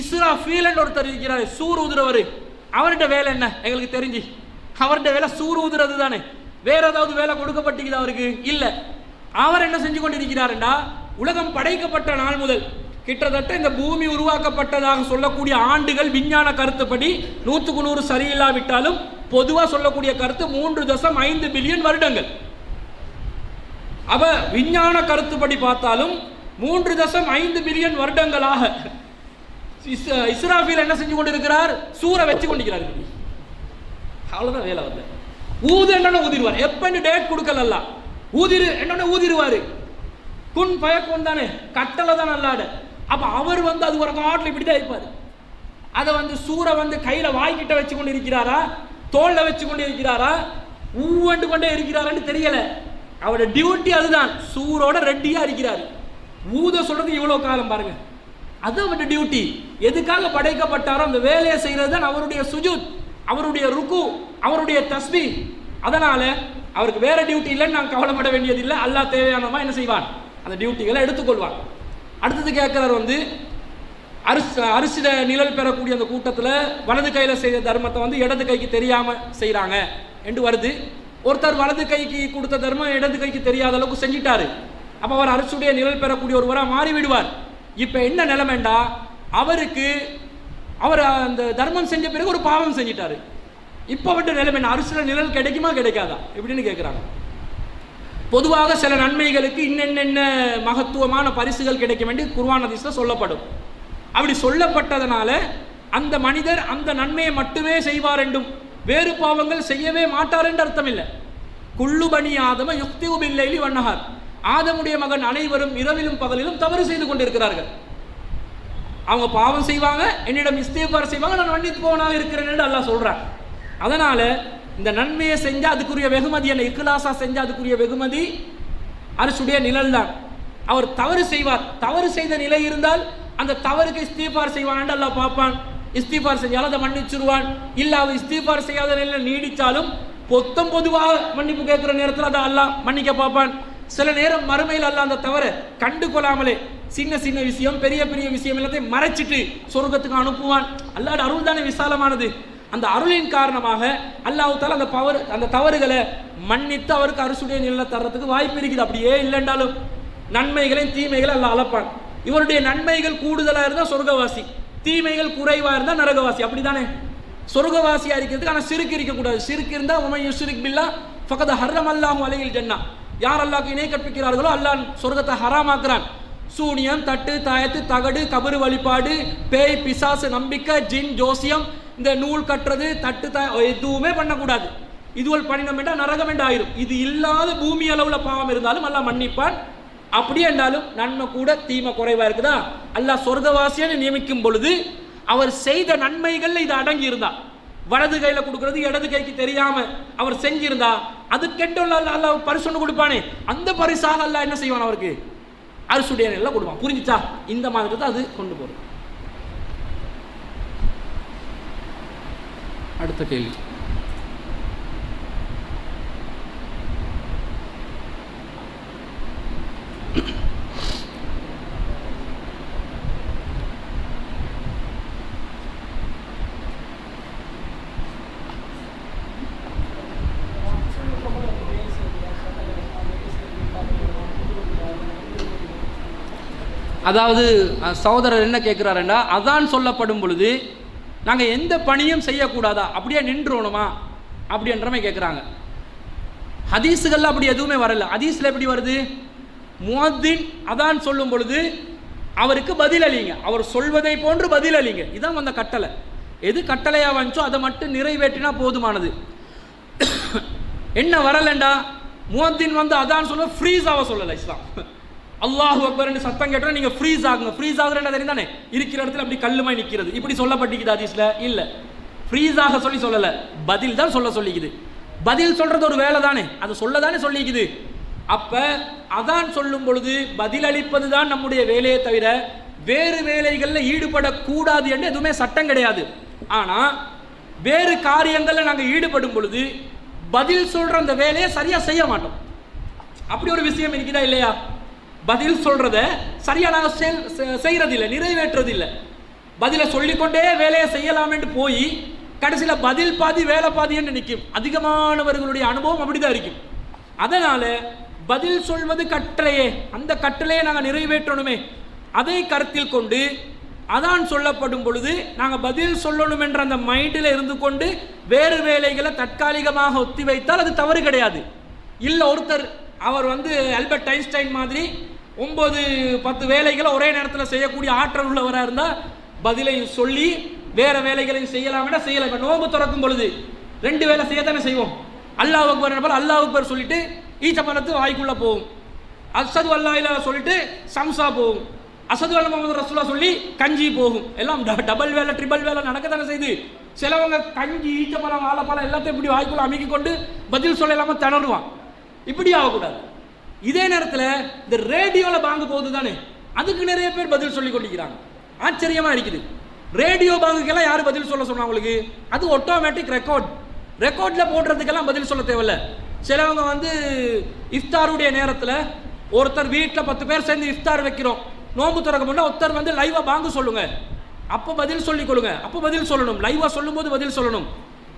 Speaker 1: இஸ்ராஃபீல் ஒருத்தர் இருக்கிறார், சூர் ஊதுறவர். அவருடைய வேலை என்ன எங்களுக்கு தெரிஞ்சு? அவருடைய வேலை சூர் ஊதுறது தானே. வேற ஏதாவது வேலை கொடுக்கப்பட்டிருக்குது அவருக்கு? இல்லை. அவர் என்ன செஞ்சு கொண்டிருக்கிறார்டா, உலகம் படைக்கப்பட்ட நாள் முதல் கிட்டத்தட்ட இந்த பூமி உருவாக்கப்பட்டதாக சொல்லக்கூடிய ஆண்டுகள் விஞ்ஞான கருத்துப்படி 100க்கு 100 சரியில்லாவிட்டாலும் பொதுவாக சொல்லக்கூடிய கருத்து 3.5 பில்லியன் வருடங்கள். அப்ப விஞ்ஞான கருத்துப்படி பார்த்தாலும் 3.5 பில்லியன் வருடங்களாக இஸ்ராஃபீல் என்ன செஞ்சு கொண்டிருக்கிறார்? சூரை வச்சு கொண்டிருக்கிறார். அவ்வளவுதான் வேலை. ஊது என்னன்னு ஊதிடுவார். எப்பன்னு டேட் கொடுக்கல, ஊதிரு என்னன்னு ஊதிடுவாரு. குன் பயக்கும் தானே, கட்டளை தான் அல்லாட. அப்ப அவர் அது ஒரு காட்டில் இப்படிதான் இருப்பாரு. அதை சூரை கையில வாய்க்கிட்ட வச்சு கொண்டு இருக்கிறாரா, தோல்ல வச்சு கொண்டு இருக்கிறாரா, ஊவண்டு கொண்டே இருக்கிறாரான்னு தெரியல. அவரோட டியூட்டி அதுதான். சூரோட ரெட்டியா இருக்கிறாரு. ஊத சொல்றது இவ்வளவு காலம் பாருங்க, அது அவருடைய டியூட்டி. எதுக்காக படைக்கப்பட்டாரோ அந்த வேலையை செய்யறது தான் அவருடைய சுஜூத், அவருடைய ருக்கு, அவருடைய தஸ்பீஹ். அதனால அவருக்கு வேற டியூட்டி இல்லைன்னு நான் கவலைப்பட வேண்டியதில்லை. அல்லாஹ் தேவையானமா என்ன செய்வான், அந்த டியூட்டிகளை எடுத்துக்கொள்வான். அடுத்தது கேட்கிறார், அரிசிட நிழல் பெறக்கூடிய அந்த கூட்டத்தில் வலது கையில செய்த தர்மத்தை இடது கைக்கு தெரியாம செய்யறாங்க என்று வருது. ஒருத்தர் வலது கைக்கு கொடுத்த தர்மம் இடது கைக்கு தெரியாத அளவுக்கு செஞ்சிட்டாரு. அப்ப அவர் அரிசியுடைய நிழல் பெறக்கூடிய ஒருவராக மாறிவிடுவார். இப்ப என்ன நிலைமைண்டா, அவர் அந்த தர்மம் செஞ்ச பிறகு ஒரு பாவம் செஞ்சிட்டாரு. இப்ப விட்டு நிலைமை அரிசிட நிழல் கிடைக்குமா கிடைக்காதா எப்படின்னு கேட்கிறாங்க. பொதுவாக சில நன்மைகளுக்கு இன்னென்ன மகத்துவமான பரிசுகள் கிடைக்கும் என்று குர்ஆன் ஹதீஸ்ல சொல்லப்படும். அப்படி சொல்லப்பட்டதனால அந்த மனிதர் அந்த நன்மையை மட்டுமே செய்வார் என்றும் வேறு பாவங்கள் செய்யவே மாட்டார் என்று அர்த்தம் இல்லை. குல்லு பனி ஆதம யுக்திஉ பில்லைலி வன்னஹார், ஆதமுடைய மகன் அனைவரும் இரவிலும் பகலிலும் தவறு செய்து கொண்டிருக்கிறார்கள். அவங்க பாவம் செய்வாங்க, என்னிடம் இஸ்திக்பார் செய்வாங்க, நான் மன்னிப்பவனாக இருக்கிறேன் என்று அல்லாஹ் சொல்றான். அதனால இந்த நன்மையை செஞ்சா அதுக்குரிய வெகுமதி என்ன, இக்லாசா செஞ்சா அதுக்குரிய வெகுமதி அரிசுடைய நிழல் தான். அவர் தவறு செய்வார், தவறு செய்த நிலை இருந்தால் அந்த தவறுக்கு இஸ்திக்பார் செய்வான் என்று அல்லாஹ் பார்ப்பான். இஸ்திக்பார் செஞ்சாலும் அதை மன்னிச்சிருவான். இல்ல அவர் இஸ்திக்பார் செய்யாத நிலையில் நீடிச்சாலும் பொதுவாக மன்னிப்பு கேட்கிற நேரத்தில் அதை அல்லாஹ் மன்னிக்க பார்ப்பான். சில நேரம் மறுமையில் அல்லாஹ் அந்த தவறை கண்டு கொள்ளாமலே சின்ன சின்ன விஷயம் பெரிய பெரிய விஷயம் எல்லாத்தையும் மறைச்சிட்டு சொர்க்கத்துக்கு அனுப்புவான். அல்லாஹ் அருள் தானே விசாலமானது. அந்த அருளின் காரணமாக அல்லாஹ் தஆலா அந்த தவறுகளை மன்னித்து அவருக்கு அரிசுடைய நிழலை தர்றதுக்கு வாய்ப்பு இருக்குது. அப்படியே இல்லைன்றாலும் நன்மைகளையும் தீமைகளை அல்லாஹ் அளப்பான். இவருடைய நன்மைகள் கூடுதலாக இருந்தால் சொர்க்கவாசி, தீமைகள் குறைவாக இருந்தால் நரகவாசி. அப்படித்தானே சொர்க்கவாசியா இருக்கிறதுக்கு ஆனால் சிறுக்கு இருக்கக்கூடாது. சிறுக்கு இருந்தால் உமையு ஷிரிக் பில்லாஹ் ஃபகத் ஹர்ரமல்லாஹு அலைஹில் ஜன்னா, யார் அல்லாஹ்க்கு இணை கற்பிக்கிறார்களோ அல்லாஹ் சொர்க்கத்தை ஹராமாக்குறான். சூனியம், தட்டு, தாயத்து, தகடு, கபரு வழிபாடு, பேய், பிசாசு நம்பிக்கை, ஜின், ஜோசியம், இந்த நூல் கட்டுறது, தட்டு எதுவுமே பண்ணக்கூடாது. இதுவள் பண்ணினோம் என்றால் நரகம் என்று ஆயிரும். இது இல்லாத பூமி அளவுல பாவம் இருந்தாலும் அல்லாஹ் மன்னிப்பான். அப்படியே என்றாலும் நன்மை கூட தீமை குறைவா இருக்குதா, அல்லாஹ் சொர்க்கவாசியான நியமிக்கும் பொழுது அவர் செய்த நன்மைகள்ல இது அடங்கி இருந்தா, வலது கையில கொடுக்கிறது இடது கைக்கு தெரியாம அவர் செஞ்சிருந்தா அதுக்கென்று அல்லாஹ் பரிசு ஒன்று கொடுப்பானே, அந்த பரிசாக அல்லாஹ் என்ன செய்வான், அவருக்கு அரிசுடைய நிழலை கொடுப்பான். புரிஞ்சுச்சா? இந்த மாதிரி தான் அது கொண்டு போறது. அடுத்த கேள்வி. அதாவது சகோதரர் என்ன கேட்குறாருண்டா, அதான் சொல்லப்படும் பொழுது நாங்கள் எந்த பணியும் செய்யக்கூடாதா, அப்படியே நின்றோணுமா அப்படின்றமே கேட்குறாங்க. ஹதீஸுகள்ல அப்படி எதுவுமே வரல. ஹதீஸில் எப்படி வருது, முஅத்தின் அதான் சொல்லும் பொழுது அவருக்கு பதில் அளிங்க, அவர் சொல்வதை போன்று பதில் அளிங்க. இதான் அந்த கட்டளை. எது கட்டளையா வந்துச்சோ அதை மட்டும் நிறைவேற்றினா போதுமானது. என்ன வரலண்டா, முஅத்தின் அதான் சொல்ல ஃப்ரீஸ் ஆக சொல்லலை. இஸ்லாம் அல்லாஹு அக்பர் என்று சத்தம் கேட்டால் நீங்க ஃப்ரீஸ் ஆகுங்க. ஃப்ரீஸ் ஆகுறேன்னு தெரியுதானே, இருக்கிற இடத்துல அப்படி கல்லுமாய் நிற்கிறது, இப்படி சொல்லப்பட்டிருக்குது ஹதீஸ்ல. இல்ல, ஃப்ரீஸ் ஆக சொல்லல, பதில் தான் சொல்லிக்குது. பதில் சொல்றது ஒரு வேலை தானே, அது சொல்லதானே சொல்லிக்குது. அப்ப அதான் சொல்லும் பொழுது பதில் அளிப்பது தான் நம்முடைய வேலையை தவிர வேறு வேலைகளில் ஈடுபடக்கூடாது என்று எதுவுமே சட்டம் கிடையாது. ஆனா வேறு காரியங்களில் நாங்கள் ஈடுபடும் பொழுது பதில் சொல்ற அந்த வேலையை சரியா செய்ய மாட்டோம். அப்படி ஒரு விஷயம் இருக்குதா இல்லையா? பதில் சொல்றத சரியா நாங்கள் செய்யறது இல்லை, நிறைவேற்றது இல்லை. பதிலை சொல்லிக்கொண்டே வேலையை செய்யலாம் என்று போய் கடைசியில் பதில் பாதி வேலை பாதி என்று நிற்கும். அதிகமானவர்களுடைய அனுபவம் அப்படிதான் இருக்கும். அதனால பதில் சொல்வது கட்டளையே, அந்த கட்டளையை நாங்கள் நிறைவேற்றணுமே, அதை கருத்தில் கொண்டு அதான் சொல்லப்படும் பொழுது நாங்கள் பதில் சொல்லணும் என்ற அந்த மைண்டில் இருந்து கொண்டு வேறு வேலைகளை தற்காலிகமாக ஒத்தி வைத்தால் அது தவறு கிடையாது. இல்லை ஒருத்தர் அவர் ஆல்பர்ட் ஐன்ஸ்டைன் மாதிரி 9-10 வேலைகளை ஒரே நேரத்தில் செய்யக்கூடிய ஆற்றல் உள்ளவராக இருந்தால் பதிலையும் சொல்லி வேற வேலைகளையும் செய்யலாம். செய்யலாம். இப்போ நோம்பு திறக்கும் பொழுது 2 வேலை செய்யத்தானே செய்வோம். அல்லாஹ் அக்பர் போல அல்லாஹ் அக்பர் சொல்லிட்டு ஈச்சப்பழத்து வாய்க்குள்ளே போகும். அஸ்ஸது அல்லாஹ் இல்லாஹ் சொல்லிட்டு சம்சா போகும். அஸ்ஸது அன்ன முஹம்மது ரசூலுல்லாஹ் சொல்லி கஞ்சி போகும். எல்லாம் டபுள் வேலை ட்ரிபிள் வேலை நடக்க தானே செய்து. சிலவங்க கஞ்சி ஈச்சப்பழம் வாழைப்பழம் எல்லாத்தையும் இப்படி வாய்க்குள்ள அமைக்கி கொண்டு பதில் சொல்ல இல்லாமல் திணறுவான். இப்படி ஆகக்கூடாது. இதே நேரத்தில் இந்த ரேடியோவில் பாங்கு போகுது தானே, அதுக்கு நிறைய பேர் பதில் சொல்லி கொண்டிருக்கிறாங்க. ஆச்சரியமாக இருக்குது. ரேடியோ பாங்குக்கெல்லாம் யார் பதில் சொல்ல சொன்னா உங்களுக்கு? அது ஆட்டோமேட்டிக் ரெக்கார்டில் போடுறதுக்கெல்லாம் பதில் சொல்ல தேவையில்ல. சிலவங்க வந்து இஃப்தாருடைய நேரத்தில் ஒருத்தர் வீட்டில் 10 பேர் சேர்ந்து இஃப்தார் வைக்கிறோம், நோன்பு திறக்க முன்னாடி ஒருத்தர் வந்து லைவாக பாங்கு சொல்லுங்க, அப்போ பதில் சொல்லிக் கொடுங்க. அப்போ பதில் சொல்லணும். லைவாக சொல்லும் போது பதில் சொல்லணும்.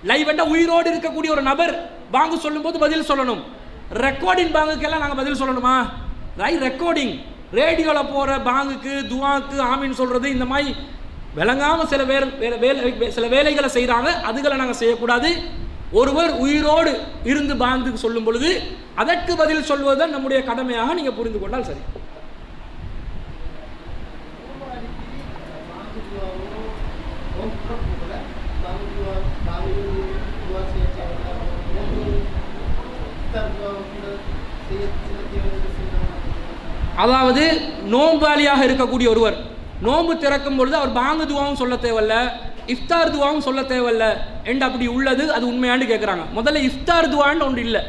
Speaker 1: லைவ் உயிரோடு இருக்கக்கூடிய ஒரு நபர் பாங்கு சொல்லும் போது பதில் சொல்லணும். ரெக்கார்டிங் பாங்குக்கெல்லாம் நாங்கள் பதில் சொல்லணுமா? ரெக்கார்டிங் ரேடியோவில் போகிற பாங்குக்கு துவாக்கு ஆமீன் சொல்கிறது இந்த மாதிரி விளங்காமல் சில வேலைகளை செய்கிறாங்க. அதுகளை நாங்கள் செய்யக்கூடாது. ஒருவர் உயிரோடு இருந்து பாங்குக்கு சொல்லும் பொழுது அதற்கு பதில் சொல்வதுதான் நம்முடைய கடமையாக நீங்கள் புரிந்து கொண்டால் சரி. அதாவது நோம்பாளியாக இருக்கக்கூடிய ஒருவர் நோம்பு திறக்கும் பொழுது அவர் பாங்கு துவாவும் சொல்ல தேவையில்ல, இஃப்தார் துவாவும் சொல்ல தேவையில்ல என்று அப்படி உள்ளது. அது உண்மையானு கேட்குறாங்க. முதல்ல இஃப்தார் துவான்னு ஒன்று இல்லை.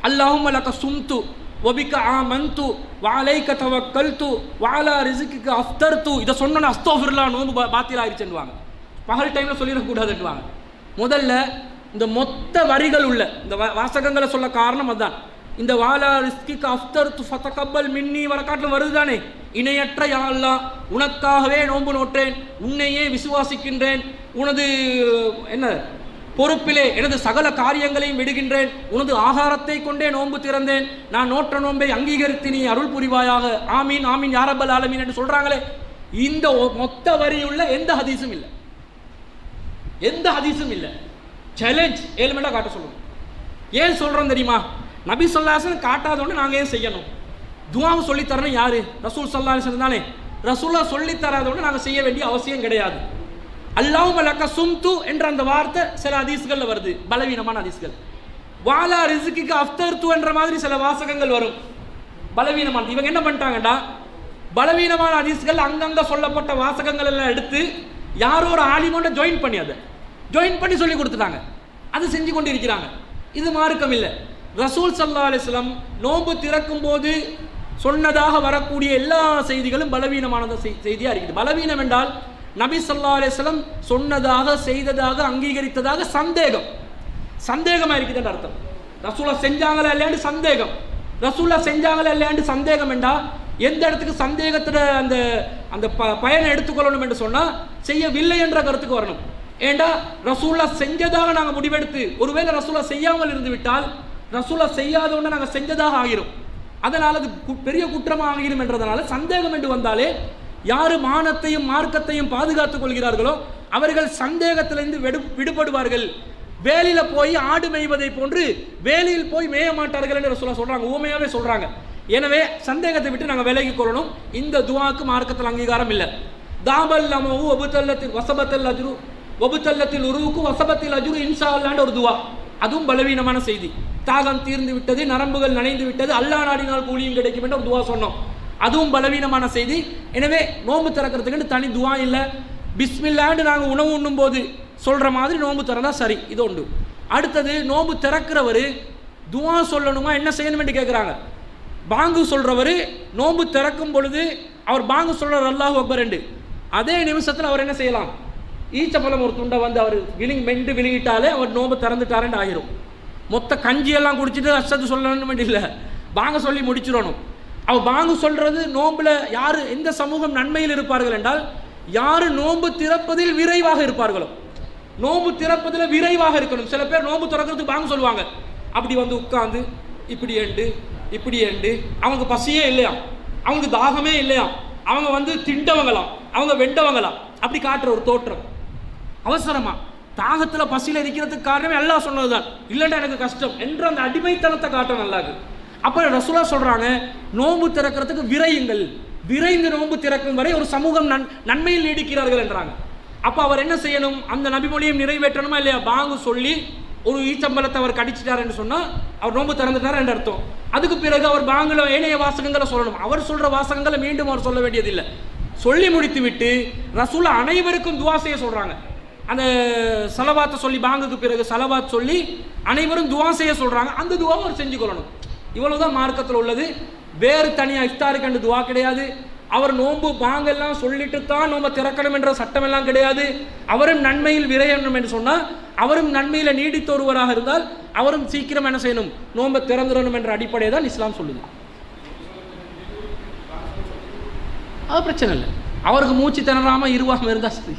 Speaker 1: அல்லாஹும்ம லக சும்து வபிக ஆமன்து வஅலைக தவக்கல்து வஅலா ரிஸ்கிக அஃப்தர்து. இதை சொன்னா அஸ்தக்ஃபிருல்லாஹ் நோம்பு பாத்தில் ஆயிடுச்சுன்னுவாங்க. பகல் டைமில் சொல்லிடக்கூடாதுன்னுவாங்க. முதல்ல இந்த மொத்த வரிகள் உள்ள இந்த வாசகங்களை சொல்ல காரணம் அதுதான். இந்த வாலா ரிஸ்கிக அஃப்தர்து ஃபதகப்பல் மின்னி வரக்காட்டில் வருது தானே, இணையற்ற யா அல்லாஹ் உனக்காகவே நோன்பு நோற்றேன், உன்னையே விசுவாசிக்கின்றேன், உனது பொறுப்பிலே எனது சகல காரியங்களையும் விடுகின்றேன், உனது ஆகாரத்தை கொண்டே நோன்பு திறந்தேன், நான் நோற்ற நோன்பை அங்கீகரித்து நீ அருள் புரிவாயாக, ஆமீன் ஆமீன் யா ரப்பல் ஆலமீன் என்று சொல்றாங்களே. இந்த மொத்த வரியுள்ள எந்த ஹதீஸும் இல்லை, எந்த ஹதீஸும் இல்லை. சேலஞ்ச் ஏழுமெண்டா காட்ட சொல்லுவோம். ஏன் சொல்றோம் தெரியுமா? நபி ஸல்லல்லாஹு அலைஹி வஸல்லம் காட்டாதோன்னு நாங்கள் ஏன் செய்யணும்? துஆவை சொல்லித்தரணும் யாரு? ரசூல் ஸல்லல்லாஹு அலைஹி வஸல்லம் தானே. ரசூலுல்லாஹ் சொல்லித்தராதோன்னு நாங்கள் செய்ய வேண்டிய அவசியம் கிடையாது. அல்லாஹும்ம லக சும்து என்ற அந்த வார்த்தை சில ஹதீஸ்களில் வருது, பலவீனமான ஹதீஸ்கள். வாலா ரிஸ்கிக அஃப்தர்து என்ற மாதிரி சில வாசகங்கள் வரும், பலவீனமான. இவங்க என்ன பண்ணிட்டாங்கடா, பலவீனமான ஹதீஸ்கள் அங்கங்க சொல்லப்பட்ட வாசகங்கள் எல்லாம் எடுத்து யாரோ ஒரு ஆலிமோட ஜாயின் பண்ணி சொல்லி கொடுத்துட்டாங்க. அது செஞ்சு கொண்டு இருக்கிறாங்க. இது மார்க்கம் இல்லை. ரசூல் ஸல்லல்லாஹு அலைஹி வஸல்லம் நோன்பு திறக்கும் போது சொன்னதாக வரக்கூடிய எல்லா செய்திகளும் பலவீனமான செய்தியாக இருக்குது. பலவீனம் என்றால் நபி ஸல்லல்லாஹு அலைஹி வஸல்லம் சொன்னதாக செய்ததாக அங்கீகரித்ததாக சந்தேகமாக இருக்குதுன்னு அர்த்தம். ரசூலா செஞ்சாங்களா இல்லையாண்டு சந்தேகம். ரசூலா செஞ்சாங்களா இல்லையாண்டு சந்தேகம் என்றால் எந்த இடத்துக்கு சந்தேகத்தில் அந்த அந்த பயனை எடுத்துக்கொள்ளணும் என்று சொன்னால் செய்யவில்லை என்ற கருத்துக்கு வரணும். ஏண்டா ரசூலா செஞ்சதாக நாங்கள் முடிவெடுத்து ஒருவேளை ரசூலா செய்யாமல் இருந்து விட்டால் ரசூலா செய்யாத ஒன்று நாங்கள் செஞ்சதாக ஆகிரும். அதனால் அது பெரிய குற்றமாக ஆகிரும் என்றதனால சந்தேகம் என்று வந்தாலே யார் மானத்தையும் மார்க்கத்தையும் பாதுகாத்துக் கொள்கிறார்களோ அவர்கள் சந்தேகத்திலிருந்து விடுபடுவார்கள். வேலியில் போய் ஆடு மேய்வதை போன்று வேலியில் போய் மேய மாட்டார்கள் என்று ரசூலா சொல்றாங்க, ஊமையாவே சொல்றாங்க. எனவே சந்தேகத்தை விட்டு நாங்கள் விலகிக் கொள்ளணும். இந்த துவாக்கு மார்க்கத்தில் அங்கீகாரம் இல்லை. தாபல் நமவு ஒபுத்தல்லத்தில் வசபத்தல் அஜ்ரு ஒபுத்தல்லத்தில் உருவுக்கு வசபத்தில் அஜ்ரு இன்ஷா அல்லாஹ்ன்ற ஒரு துவா, அதுவும் பலவீனமான செய்தி. தாகம் தீர்ந்து விட்டது, நரம்புகள் நனைந்து விட்டது, அல்லாஹ் நாடினால் கூலியும் கிடைக்கும் என்று ஒரு துவா சொன்னோம், அதுவும் பலவீனமான செய்தி. எனவே நோன்பு திறக்கிறதுக்கு தனி துவா இல்லை. பிஸ்மில்லாண்டு நாங்கள் உணவு உண்ணும் போது சொல்கிற மாதிரி நோன்பு திறந்தா சரி, இது உண்டு. அடுத்தது நோன்பு திறக்கிறவர் துவா சொல்லணுமா, என்ன செய்யணும் என்று கேட்குறாங்க. பாங்கு சொல்கிறவர் நோன்பு திறக்கும் பொழுது அவர் பாங்கு சொல்கிறார் அல்லாஹு அக்பர் என்று, அதே நிமிஷத்தில் அவர் என்ன செய்யலாம், ஈச்சப்பழம் ஒரு துண்டை வந்து அவர் மெண்டு விழுங்கிட்டாலே அவர் நோன்பு திறந்துட்டாருன்னு ஆகிரும். மொத்த கஞ்சியெல்லாம் குடிச்சிட்டு அஷ்டத்து சொல்லணும் இல்லை, பாங்க சொல்லி முடிச்சிடணும். அவள் பாங்கு சொல்கிறது நோம்பில் யார் எந்த சமூகம் நன்மையில் இருப்பார்கள் என்றால் யார் நோன்பு திறப்பதில் விரைவாக இருப்பார்களோ, நோன்பு திறப்பதில் விரைவாக இருக்கணும். சில பேர் நோன்பு திறக்கிறதுக்கு பாங்கு சொல்லுவாங்க, அப்படி வந்து உட்காந்து இப்படி ஏண்டு அவங்க பசியே இல்லையா, அவங்க தாகமே இல்லையா, அவங்க வந்து திண்டவங்களாம், அவங்க வெண்டவங்களாம், அப்படி காட்டுற ஒரு தோற்றம். அவசரமா தாகத்தில் பசியில் இருக்கிறதுக்கு காரணமே அல்லாஹ் சொன்னதுதான், இல்லைன்னா எனக்கு கஷ்டம் என்ற அந்த அடிமைத்தனத்தை காட்டணும் அல்லாஹ். அப்போ ரசூலா சொல்றாங்க நோன்பு திறக்கிறதுக்கு விரையுங்கள், விரைந்து நோன்பு திறக்கும் வரை ஒரு சமூகம் நன்மையில் நீடிக்கிறார்கள் என்றாங்க. அப்போ அவர் என்ன செய்யணும், அந்த நபிமொழியை நிறைவேற்றணுமா இல்லையா, பாங்கு சொல்லி ஒரு ஈச்சம்பலத்தை அவர் கடிச்சிட்டாருன்னு சொன்னால் அவர் நோன்பு திறந்துட்டார் என்று அர்த்தம். அதுக்கு பிறகு அவர் பாங்கில் ஏனைய வாசகங்களை சொல்லணும். அவர் சொல்கிற வாசகங்களை மீண்டும் அவர் சொல்ல வேண்டியதில்லை. சொல்லி முடித்து விட்டு ரசூல் அனைவருக்கும் துவா செய்ய சொல்கிறாங்க. அந்த சலவாத்தை சொல்லி பாங்குக்கு பிறகு சலவாத் சொல்லி அனைவரும் துவா செய்ய சொல்கிறாங்க. அந்த துவாவை அவர் செஞ்சு கொள்ளணும். இவ்வளவுதான் மார்க்கத்தில் உள்ளது. வேறு தனியாக இஃப்தாருக்கு அந்த துவா கிடையாது. அவர் நோன்பு பாங்கெல்லாம் சொல்லிட்டு தான் நோன்பை திறக்கணும் என்ற சட்டம் எல்லாம் கிடையாது. அவரும் நன்மையில் விரையணும் என்று சொன்னால், அவரும் நன்மையில் நீடித்த ஒருவராக இருந்தால் அவரும் சீக்கிரம் என்ன செய்யணும், நோன்பை திறந்துடணும் என்ற அடிப்படையை தான் இஸ்லாம் சொல்லுது. அது பிரச்சனை இல்லை. அவருக்கு மூச்சு திணறாமல் இருவாமல் இருந்தால் சரி.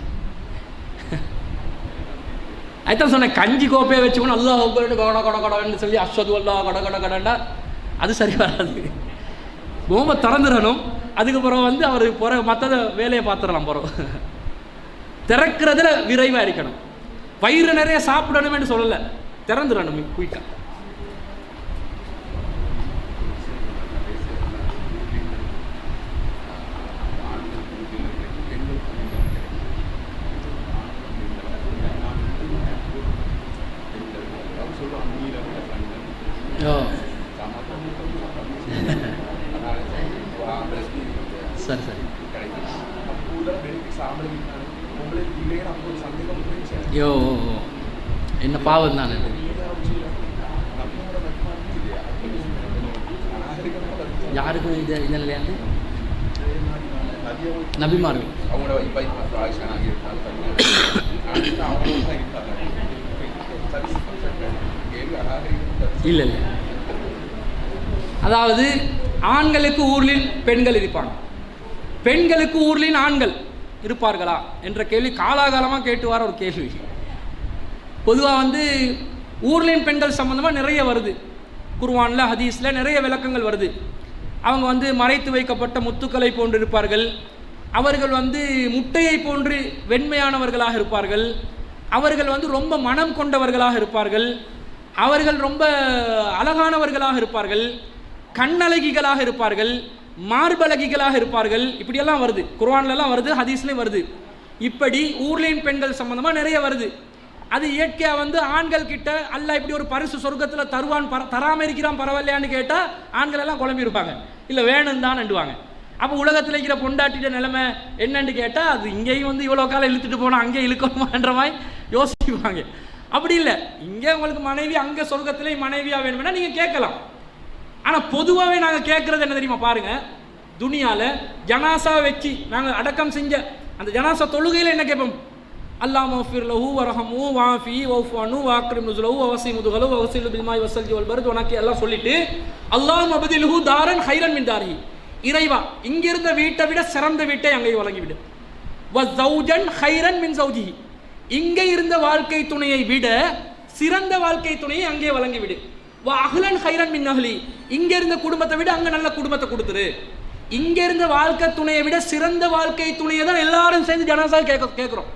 Speaker 1: அதுதான் சொன்னேன், கஞ்சி கோப்பையை வச்சுக்கணும் அல்லாஹ் கொட கொட கொடன்னு சொல்லி அஸ்வது அல்லாஹ் கொட கொட கடண்டா அது சரி வராது. நோம்பை திறந்துடணும். அதுக்கப்புறம் வந்து அவர் மற்ற வேலையை பார்த்துடலாம். போகிறோம் திறக்கிறதுல விரைவாக இருக்கணும். வயிறு நிறைய சாப்பிடணும்னு சொல்லலை, திறந்துடணும் குயிக்கா. சரி சரி. யோ என்ன பாவம் தானே யாருக்கு இது இந்த நிலையாண்டு நபிமார்கள் இல்லை இல்லை. அதாவது ஆண்களுக்கு ஊர்லின் பெண்கள் இருப்பாங்க, பெண்களுக்கு ஊர்லின் ஆண்கள் இருப்பார்களா என்ற கேள்வி காலாகாலமாக கேட்டு வர ஒரு கேள்வி. பொதுவாக வந்து ஊர்லின் பெண்கள் சம்பந்தமாக நிறைய வருது. குர்ஆனில் ஹதீஸில் நிறைய விளக்கங்கள் வருது. அவங்க வந்து மறைத்து வைக்கப்பட்ட முத்துக்களை போன்று இருப்பார்கள், அவர்கள் வந்து முட்டையை போன்று வெண்மையானவர்களாக இருப்பார்கள், அவர்கள் வந்து ரொம்ப மனம் கொண்டவர்களாக இருப்பார்கள், அவர்கள் ரொம்ப அழகானவர்களாக இருப்பார்கள், கண்ணழகிகளாக இருப்பார்கள், மார்பழகிகளாக இருப்பார்கள். இப்படியெல்லாம் வருது, குர்ஆன்லலாம் வருது, ஹதீஸ்லேயும் வருது. இப்படி ஊர்லின் பெண்கள் சம்பந்தமாக நிறைய வருது. அது இயற்கையாக வந்து ஆண்கள் கிட்ட அல்லாஹ் இப்படி ஒரு பரிசு சொர்க்கத்தில் தருவான், தராமல் இருக்கிறான் பரவாயில்லையான்னு கேட்டால் ஆண்கள் எல்லாம் குழம்பியிருப்பாங்க, இல்லை வேணும் தான் நண்டுவாங்க. அப்போ உலகத்தில் இருக்கிற பொண்டாட்டிட்ட நிலைமை என்னன்னு கேட்டால் அது இங்கேயும் வந்து இவ்வளோ காலம் இழுத்துட்டு போனால் அங்கே இழுக்கணுமான்ற மாதிரி யோசிப்பாங்க. அப்படி இல்லை, இங்கே உங்களுக்கு மனைவி அங்கே சொர்க்கத்திலேயும் மனைவியாக வேணும்னா நீங்கள் கேட்கலாம். ஆனால் பொதுவாகவே நாங்கள் கேட்குறது என்ன தெரியுமா பாருங்கள், துனியாவில் ஜனாசா வச்சு நாங்கள் அடக்கம் செஞ்ச அந்த ஜனாசா தொழுகையில் என்ன கேட்போம், அல்லாஹ் மஃபிர் லஹு வரஹமு வாஃபி வஃபனு வக்ரிம் நுஸுலஹு வஸி முதுகலு வஸில் பில்மாய் வஸல்ஜி வல் பர்த் வனக்கி எல்லாம் சொல்லிட்டு அல்லாஹ் மபதிலுஹு தாரன் ஹைரன் மின் தாரி, இறைவா இங்கிருந்த வீட்டை விட சிறந்த வீட்டை அங்கே வழங்கிவிடு. வ ஜௌஜன் ஹைரன் மின் ஜௌஜிஹி, இங்கே இருந்த வாழ்க்கை துணையை விட சிறந்த வாழ்க்கை துணையை அங்கே வழங்கிவிடு. வ அஹ்லன் ஹைரன் மின் அஹ்லி, இங்கே இருந்த குடும்பத்தை விட அங்கே நல்ல குடும்பத்தை கொடுத்துரு. இங்கே இருந்த வாழ்க்கை துணையை விட சிறந்த வாழ்க்கை துணையை தான் எல்லாரும் சேர்ந்து ஜனாசா கேட்குறோம்.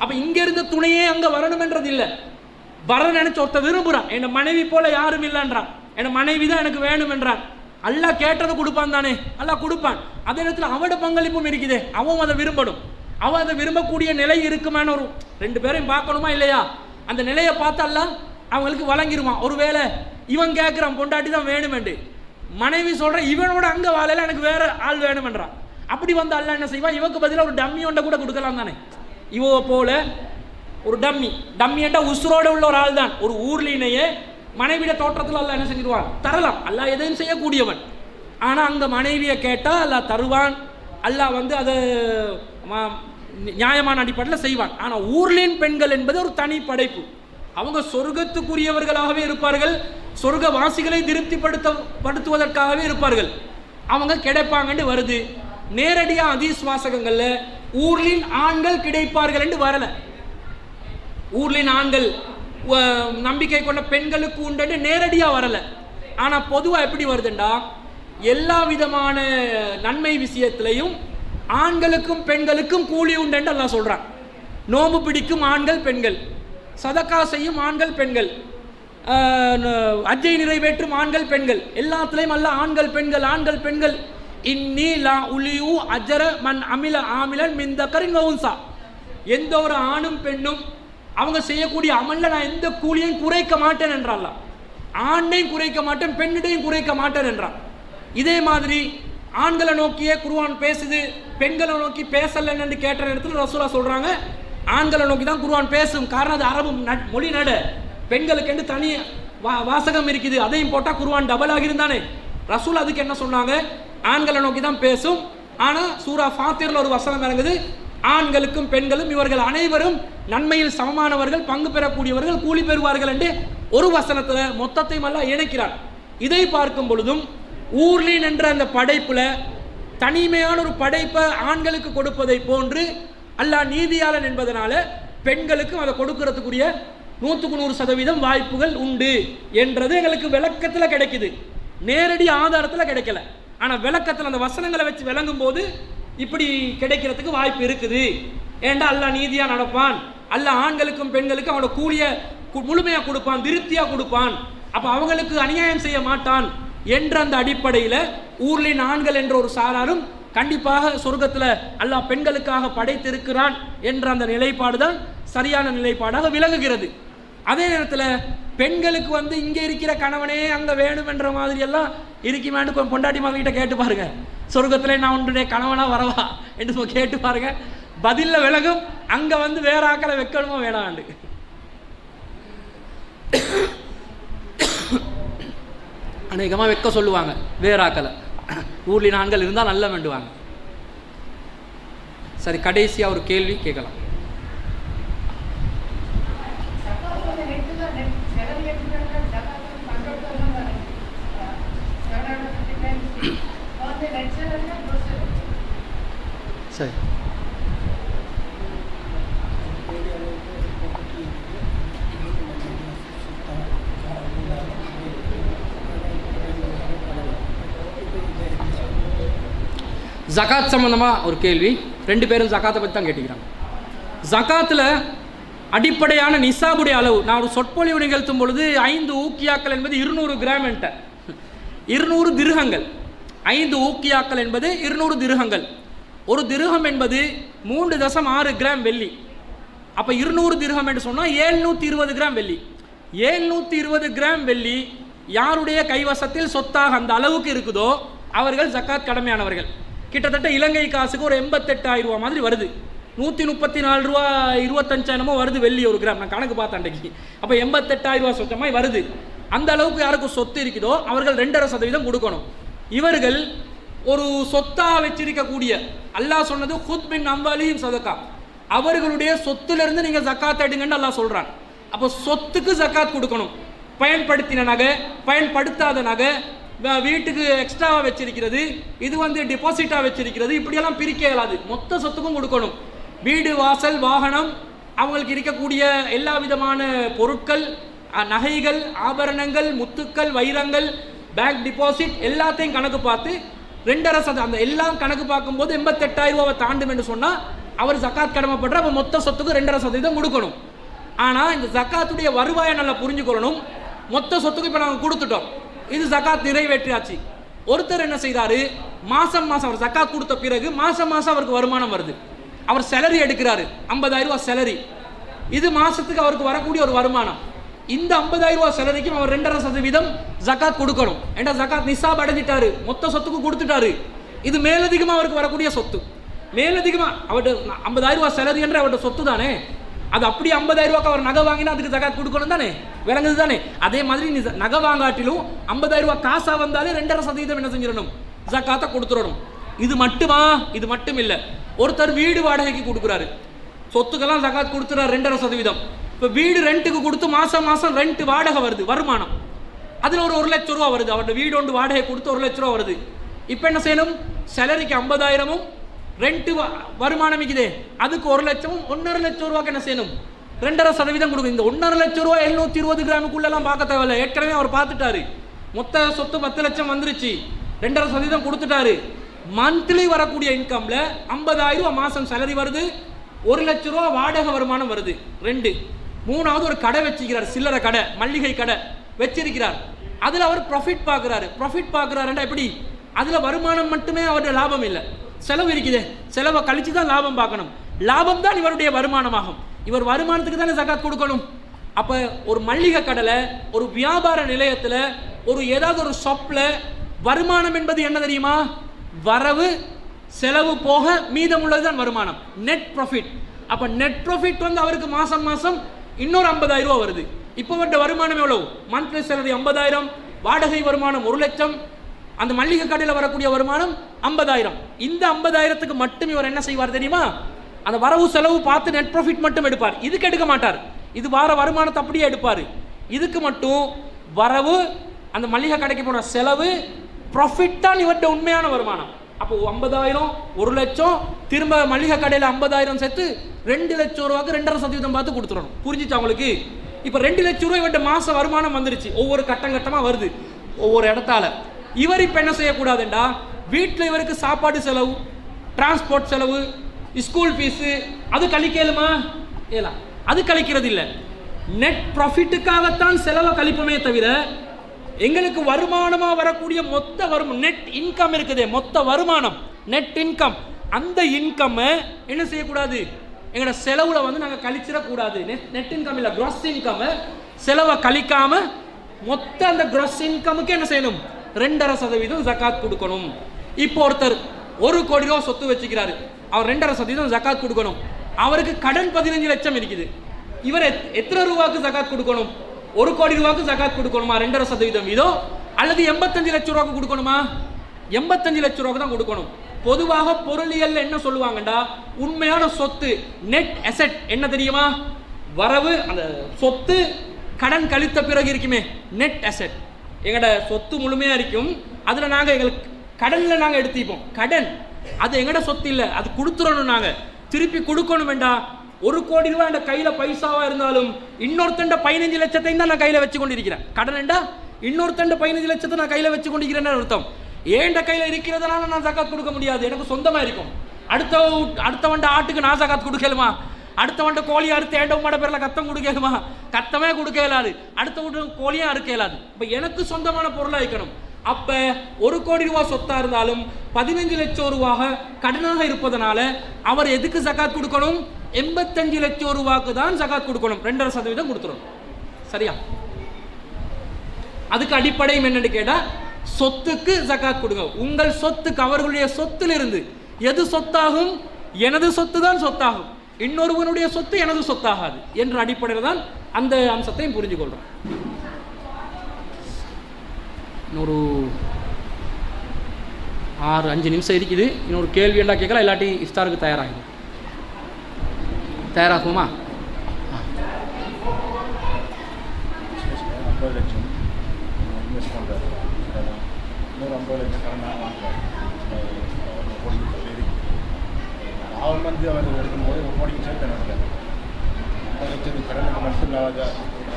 Speaker 1: அப்போ இங்கே இருந்த துணையே அங்கே வரணுமென்றது இல்லை, வர நினைச்ச ஒருத்த விரும்புகிறான், என் மனைவி போல யாரும் இல்லைன்றான், என் மனைவி தான் எனக்கு வேணும் என்றான். அல்லாஹ் கேட்டதை கொடுப்பான் தானே, அல்லாஹ் கொடுப்பான். அதே நேரத்தில் அவனோட பங்களிப்பும் இருக்குதே, அவன் அதை விரும்பணும். அவன் அதை விரும்பக்கூடிய நிலை இருக்குமான ஒரு ரெண்டு பேரையும் பார்க்கணுமா இல்லையா, அந்த நிலையை பார்த்து அல்லாஹ் அவங்களுக்கு வழங்கிடுவான். ஒருவேளை இவன் கேட்குறான் பொண்டாட்டி தான் வேணுமெண்டு, மனைவி சொல்கிற இவனோட அங்கே வாழையில எனக்கு வேற ஆள் வேணுமென்றான். அப்படி வந்து அல்லாஹ் என்ன செய்வான், இவனுக்கு பதிலாக ஒரு டம்மி ஒன்றை கூட கொடுக்கலாம் தானே. இவோ போல ஒரு டம்மியண்டா உசுரோடு உள்ள ஒரு ஆள் தான், ஒரு ஊர்லினையே மனைவிட தோற்றத்தில் அல்லாஹ் என்ன செஞ்சிருவான், தரலாம். அல்லாஹ் எதையும் செய்யக்கூடியவன். ஆனால் அங்கே மனைவியை கேட்டால் அல்லாஹ் தருவான். அல்லாஹ் வந்து அதை நியாயமான அடிப்படையில் செய்வான். ஆனால் ஊர்லின் பெண்கள் என்பது ஒரு தனி படைப்பு. அவங்க சொர்க்கத்துக்குரியவர்களாகவே இருப்பார்கள், சொர்க்க வாசிகளை திருப்திப்படுத்துவதற்காகவே இருப்பார்கள். அவங்க கிடைப்பாங்கன்னு வருது. நேரடியாக ஹதீஸ் வாசகங்களில் ஊர்லின் ஆண்கள் கிடைப்பார்கள் என்று வரல. ஊர்லின் ஆண்கள் நம்பிக்கை கொண்ட பெண்களுக்கு உண்டு நேரடியாக வரல. ஆனால் பொதுவாக எப்படி வருதுண்டா, எல்லா விதமான நன்மை விஷயத்திலையும் ஆண்களுக்கும் பெண்களுக்கும் கூலி உண்டு அல்லாஹ் சொல்றான். நோம்பு பிடிக்கும் ஆண்கள் பெண்கள், சதக்கா செய்யும் ஆண்கள் பெண்கள், ஹஜ்ஜை நிறைவேற்றும் ஆண்கள் பெண்கள், எல்லாத்துலேயும் அல்லாஹ் ஆண்கள் பெண்கள் ஆண்கள் பெண்கள். இன்னி லா உலியு அஜர மன் அமில ஆமிலன் மின் தக்கரின் வஉன்சா, எந்த ஒரு ஆணும் பெண்ணும் அவங்க செய்யக்கூடிய அமல்ல நான் எந்த கூலியையும் குறைக்க மாட்டேன் என்றால், ஆண்டையும் குறைக்க மாட்டேன், பெண்ணிடையும் குறைக்க மாட்டேன் என்றான். இதே மாதிரி ஆண்களை நோக்கியே குர்ஆன் பேசுது, பெண்களை நோக்கி பேசலன்னு என்று கேட்ட இடத்துல ரசூலா சொல்றாங்க, ஆண்களை நோக்கி தான் குர்ஆன் பேசும். காரணம் அது அரபு மொழி நட, பெண்களுக்கு என்று தனி வாசகம் இருக்குது, அதையும் போட்டால் குர்ஆன் டபுள் ஆகியிருந்தானே. ரசூல் அதுக்கு என்ன சொன்னாங்க, ஆண்களை நோக்கி தான் பேசும். ஆனால் சூரா ஃபாத்திரில் ஒரு வசனம் இறங்குது, ஆண்களுக்கும் பெண்களும் இவர்கள் அனைவரும் நன்மையில் சமமானவர்கள், பங்கு பெறக்கூடியவர்கள், கூலி பெறுவார்கள் என்று ஒரு வசனத்தில் மொத்தத்தையும் எல்லாம் இணைக்கிறார். இதை பார்க்கும் பொழுதும் ஊர்லீன் என்ற அந்த படைப்புல தனிமையான ஒரு படைப்பை ஆண்களுக்கு கொடுப்பதை போன்று அல்லாஹ் நீதியாளன் என்பதனால பெண்களுக்கும் அதை கொடுக்கறதுக்குரிய 100% வாய்ப்புகள் உண்டு என்றது எங்களுக்கு விளக்கத்தில் கிடைக்குது, நேரடி ஆதாரத்தில் கிடைக்கல. ஆனால் விளக்கத்தில் அந்த வசனங்களை வச்சு விளங்கும் போது இப்படி கிடைக்கிறதுக்கு வாய்ப்பு இருக்குது. ஏண்டா அல்லாஹ் நீதியாக நடப்பான், அல்லாஹ் ஆண்களுக்கும் பெண்களுக்கும் அவனோட கூலியை முழுமையாக கொடுப்பான், திருப்தியாக கொடுப்பான், அப்போ அவங்களுக்கு அநியாயம் செய்ய மாட்டான் என்ற அந்த அடிப்படையில் ஊர்லின் ஆண்கள் என்ற ஒரு சாராரும் கண்டிப்பாக சொர்க்கத்தில் அல்லாஹ் பெண்களுக்காக படைத்திருக்கிறான் என்ற அந்த நிலைப்பாடு தான் சரியான நிலைப்பாடாக விளங்குகிறது. அதே நேரத்தில் பெண்களுக்கு இங்கே இருக்கிற கணவனே அங்கே வேணும் என்ற மாதிரி எல்லாம் இருக்குமான்னு பொண்டாட்டி மகிட்ட கேட்டு பாருங்க, சொர்க்கத்தில் நான் உன்னுடைய கணவனா வரவா என்று கேட்டு பாருங்க, பதிலில் விலகும் அங்கே வேற ஆக்களை வைக்கணுமோ வேணாண்டு. அநேகமாக வைக்க சொல்லுவாங்க வேற ஆக்களை, ஊர்லின் ஆண்கள் இருந்தால் நல்ல வேண்டுவாங்க. சரி, கடைசியாக ஒரு கேள்வி கேட்கலாம். சரி, ஜகாத் சம்பந்தமாக ஒரு கேள்வி. 2 பேரும் ஜகாத்தை பற்றி தான் கேட்டுக்கிறாங்க. ஜகாத்தில் அடிப்படையான நிசாபுடைய அளவு, நான் ஒரு சொற்பொழிவு நிகழ்த்தும் பொழுது 5 ஊக்கியாக்கள் என்பது 200 கிராம் என்ற 200 திர்ஹங்கள், 5 ஊக்கியாக்கள் என்பது 200 திர்ஹங்கள். ஒரு திர்ஹம் என்பது 3.6 கிராம் வெள்ளி. அப்போ 200 திர்ஹம் என்று சொன்னால் 720 கிராம் வெள்ளி. 720 கிராம் வெள்ளி யாருடைய கைவசத்தில் சொத்தாக அந்த அளவுக்கு இருக்குதோ அவர்கள் ஜக்காத் கடமையானவர்கள். கிட்டத்தட்ட இலங்கை காசுக்கு ஒரு 88,000 ரூபா மாதிரி வருது. 134 ரூபா 25 வருது வெள்ளி ஒரு கிராம். நான் கணக்கு பார்த்தேன் அன்றைக்கு. அப்போ 88,000 ரூபா சொச்சமாக வருது. அந்த அளவுக்கு யாருக்கு சொத்து இருக்குதோ அவர்கள் 2.5% கொடுக்கணும். இவர்கள் ஒரு சொத்தா வச்சிருக்கக்கூடிய, அல்லாஹ் சொன்னது ஹுத் பின் அம்வாலிஹிம் சதகா, அவர்களுடைய சொத்துலேருந்து நீங்கள் ஜக்காத் எடுங்கன்னு அல்லாஹ் சொல்கிறான். அப்போ சொத்துக்கு ஜக்காத் கொடுக்கணும். பயன்படுத்தின நகை, பயன்படுத்தாத நகை, வீட்டுக்கு எக்ஸ்ட்ராவாக வச்சிருக்கிறது, இது டிபாசிட்டாக வச்சிருக்கிறது, இப்படியெல்லாம் பிரிக்க இயலாது. மொத்த சொத்துக்கும் கொடுக்கணும். வீடு, வாசல், வாகனம், அவங்களுக்கு இருக்கக்கூடிய எல்லா விதமான பொருட்கள், நகைகள், ஆபரணங்கள், முத்துக்கள், வைரங்கள், பேங்க் டிபாசிட் எல்லாத்தையும் கணக்கு பார்த்து 2.5% அந்த எல்லாம் கணக்கு பார்க்கும்போது 88,000 ரூபாவை தாண்டும் என்று சொன்னால் அவர் ஜக்காத் கடமைப்படுற, அப்போ மொத்த சொத்துக்கு 2.5% கொடுக்கணும். ஆனால் இந்த ஜக்காத்துடைய வருவாயை நல்லா புரிஞ்சுக்கொள்ளணும். மொத்த சொத்துக்கு இப்போ நாங்கள் கொடுத்துட்டோம், இது ஜக்காத் நிறைவேற்றியாச்சு. ஒருத்தர் என்ன செய்கிறாரு, மாதம் அவர் ஜக்காத் கொடுத்த பிறகு மாதம் அவருக்கு வருமானம் வருது. அவர் சேலரி எடுக்கிறாரு, 50,000 ரூபா சேலரி, இது மாதத்துக்கு அவருக்கு வரக்கூடிய ஒரு வருமானம். இந்த 50,000 ரூபா சேலரிக்கும் அவர் 2.5% ஜக்காத் கொடுக்கணும். ஏன்னா ஜக்காத் நிசாப் அடைஞ்சிட்டாரு, மொத்த சொத்துக்கு கொடுத்துட்டாரு. இது மேலதிகமாக அவருக்கு வரக்கூடிய சொத்து. மேலதிகமாக அவர்கிட்ட 50,000 ரூபா சேலரி என்ற அவர்கிட்ட சொத்து தானே, அது அப்படி 50,000 ரூபாய்க்கு அவர் நகை வாங்கினா அதுக்கு ஜகாத் கொடுக்கணும் தானே, விளங்குது தானே. அதே மாதிரி நீ நகை வாங்காட்டிலும் 50,000 ரூபாய் காசா வந்தாலே 2.5% என்ன செஞ்சிடணும், ஜக்காத்தை கொடுத்துடணும். இது மட்டுமா? இது மட்டும் இல்லை. ஒருத்தர் வீடு வாடகைக்கு கொடுக்குறாரு, சொத்துக்கெல்லாம் ஜகாத் கொடுத்துறாரு 2.5%. இப்போ வீடு ரெண்ட்டுக்கு கொடுத்து மாதம் ரெண்ட் வாடகை வருது, வருமானம் அதில் ஒரு 1 லட்சம் ரூபா வருது. அவருடைய வீடு ஒன்று வாடகை கொடுத்து 1 லட்ச ரூபா வருது. இப்போ என்ன செய்யணும், சேலரிக்கு 50,000 ரெண்ட் வருமானம் இருக்குதே அதுக்கு 1 லட்சமும் 1.5 லட்சம் ரூபாய்க்கு என்ன செய்யணும், 2.5% கொடுக்கும். இந்த 1.5 லட்சம் ரூபா 720 கிராமுக்குள்ளெல்லாம் பார்க்க தேவையில்லை, ஏற்கனவே அவர் பார்த்துட்டாரு. மொத்த சொத்து 10 லட்சம் வந்துருச்சு, 2.5% கொடுத்துட்டாரு. மந்த்லி வரக்கூடிய இன்கம்ல 50,000 ரூபா மாதம் சேலரி வருது, 1 லட்ச ரூபா வாடகை வருமானம் வருது. 2 3வது ஒரு கடை வச்சுக்கிறார், சில்லறை கடை, மல்லிகை கடை வச்சிருக்கிறார். அதில் அவர் ப்ராஃபிட் பார்க்குறாரு. ப்ராஃபிட் பார்க்குறாருன்னா எப்படி, அதில் வருமானம் மட்டுமே அவருடைய லாபம் இல்லை, செலவு இருக்குது, செலவை கழிச்சு தான் லாபம் பார்க்கணும். லாபம் தான் இவருடைய வருமானமாகும். இவர் வருமானத்துக்கு தானே ஜகாத் கொடுக்கணும். அப்போ ஒரு மல்லிகை கடையில், ஒரு வியாபார நிலையத்தில், ஒரு ஏதாவது ஒரு ஷாப்பில் வருமானம் என்பது என்ன தெரியுமா? வரவு செலவு போக மீதமுள்ளது தான் வருமானம், நெட் ப்ராஃபிட். அப்போ நெட் ப்ராஃபிட் வந்து அவருக்கு மாதம் மாதம் இன்னொரு 50,000 ரூபா வருது. இப்போ வந்த வருமானம் எவ்வளவு? மந்த்லி சேலரி 50,000, வாடகை வருமானம் 1,00,000, அந்த மல்லிகை கடையில் வரக்கூடிய வருமானம் 50,000. இந்த 50,000க்கு மட்டும் இவர் என்ன செய்வார் தெரியுமா? அந்த வரவு செலவு பார்த்து நெட் ப்ராஃபிட் மட்டும் எடுப்பார். இதுக்கு எடுக்க மாட்டார். இது வார வருமானத்தை அப்படியே எடுப்பார். இதுக்கு மட்டும் வரவு, அந்த மல்லிகை கடைக்கு போன செலவு, ப்ராஃபிட் தான் இவர்கிட்ட உண்மையான வருமானம். அப்போ 50,000, 1,00,000, திரும்ப மல்லிகை கடையில் 50,000 சேர்த்து 2,00,000 ரூபாய்க்கு 2.5% பார்த்து கொடுத்துடணும். புரிஞ்சிச்சு அவங்களுக்கு? இப்போ 2,00,000 ரூபாய் இவர்கிட்ட மாச வருமானம் வந்துருச்சு. ஒவ்வொரு கட்டமாக வருது ஒவ்வொரு இடத்தால. இவர் இப்போ என்ன செய்யக்கூடாதுண்டா, வீட்டில் இவருக்கு சாப்பாடு செலவு, டிரான்ஸ்போர்ட் செலவு, ஸ்கூல் ஃபீஸு, அது கழிக்கலுமா? ஏலா, அது கழிக்கிறது இல்லை. நெட் ப்ராஃபிட்டுக்காகத்தான் செலவை கழிப்போமே தவிர, எங்களுக்கு வருமானமாக வரக்கூடிய மொத்த வருமானம், நெட் இன்கம் இருக்குதே, மொத்த வருமானம், நெட் இன்கம், அந்த இன்கம்மை என்ன செய்யக்கூடாது? எங்களோட செலவுல வந்து நாங்கள் கழிச்சிடக்கூடாது. நெட் இன்கம் இல்லை, கிராஸ் இன்கம், செலவை கழிக்காம மொத்த அந்த கிராஸ் இன்கமுக்கு என்ன செய்யணும்? 2.5% ஜகாத் கொடுக்கணும். இப்போ ஒருத்தர் 1 கோடி ரூபா சொத்து வச்சுக்கிறாரு, அவர் 2.5% ஜகாத் கொடுக்கணும். அவருக்கு கடன் 15 லட்சம் இருக்குது. இவர் எத்தனை ரூபாய்க்கு ஜகாத் கொடுக்கணும்? 1 கோடி ரூபாய்க்கு ஜகாத் கொடுக்கணுமா? 2.5% வீதம், அல்லது 85 லட்சம் ரூபாய்க்கு கொடுக்கணுமா? 85 லட்சம் ரூபாய்க்கு தான் கொடுக்கணும். பொதுவாக பொருளியல் என்ன சொல்லுவாங்கடா, உண்மையான சொத்து, நெட் அசெட் என்ன தெரியுமா? வரவு, அந்த சொத்து கடன் கழித்த பிறகு இருக்குமே, நெட் அசெட். எங்களோட சொத்து முழுமையா இருக்கும், அதுல நாங்க எங்களுக்கு கடன்ல நாங்க எடுத்துப்போம். கடன் அது எங்கட சொத்து இல்லை, அது கொடுத்துடணும், நாங்க திருப்பி கொடுக்கணும். வேண்டா 1 கோடி ரூபாய் என் கையில பைசாவா இருந்தாலும் இன்னொருத்தண்ட 15 லட்சத்தையும் தான் நான் கையில வச்சு கொண்டிருக்கிறேன். கடன் என்றா இன்னொருத்தண்ட 15 லட்சத்தை நான் கையில வச்சு கொண்டிருக்கிறேன்னு அர்த்தம். ஏண்ட கையில இருக்கிறதுனால நான் ஜகாத் கொடுக்க முடியாது, எனக்கு சொந்தமா இருக்கும். அடுத்தவண்ட ஆட்டுக்கு நான் ஜகாத் கொடுக்கலுமா? அடுத்தவண்ட கோழி அறுத்து ஏண்ட உமாட பேர்ல கத்தம் கொடுக்கலுமா? கத்தமே கொடுக்க இயலாது. அடுத்த வீட்டு கோழியும் அறுக்க இயலாது. இப்ப எனக்கு சொந்தமான பொருளா இருக்கணும். அப்ப 1 கோடி ரூபாய் சொத்தா இருந்தாலும் 15 லட்சம் ரூபாய் கடனாக இருப்பதனால அவர் எதுக்கு ஜகாத் கொடுக்கணும்? 85 லட்சம் ரூபாய்க்கு தான் ஜகாத் கொடுக்கணும். 2.5% கொடுத்துரும். சரியா? அதுக்கு அடிப்படை என்னன்னு கேட்டா, சொத்துக்கு ஜகாத் கொடுங்க. உங்கள் சொத்துக்கு, அவர்களுடைய சொத்திலிருந்து எது சொத்தாகும்? எனது சொத்து தான் சொத்தாகும், இன்னொருவனுடைய சொத்து எனது சொத்தாகாது என்ற அடிப்படையில் தான் அந்த அம்சத்தையும் புரிஞ்சு கொள்றோம். இன்னொரு 6-5 நிமிஷம் இருக்குது. இன்னொரு கேள்வி எல்லாம் கேட்கலாம், இல்லாட்டி இஃப்தாருக்கு தயாராகும். தயாராகுமா?
Speaker 2: 50 லட்சம் இன்வெஸ்ட் பண்ணுறாரு, இன்னொரு 50 லட்சம் கடனாக வாங்குறாரு. அவர் வந்து அவர் எடுக்கும்போது 1 கோடிக்கு சேர்த்து நடக்கிறார். 50 லட்சத்துக்கு கடனுக்கு மட்டும்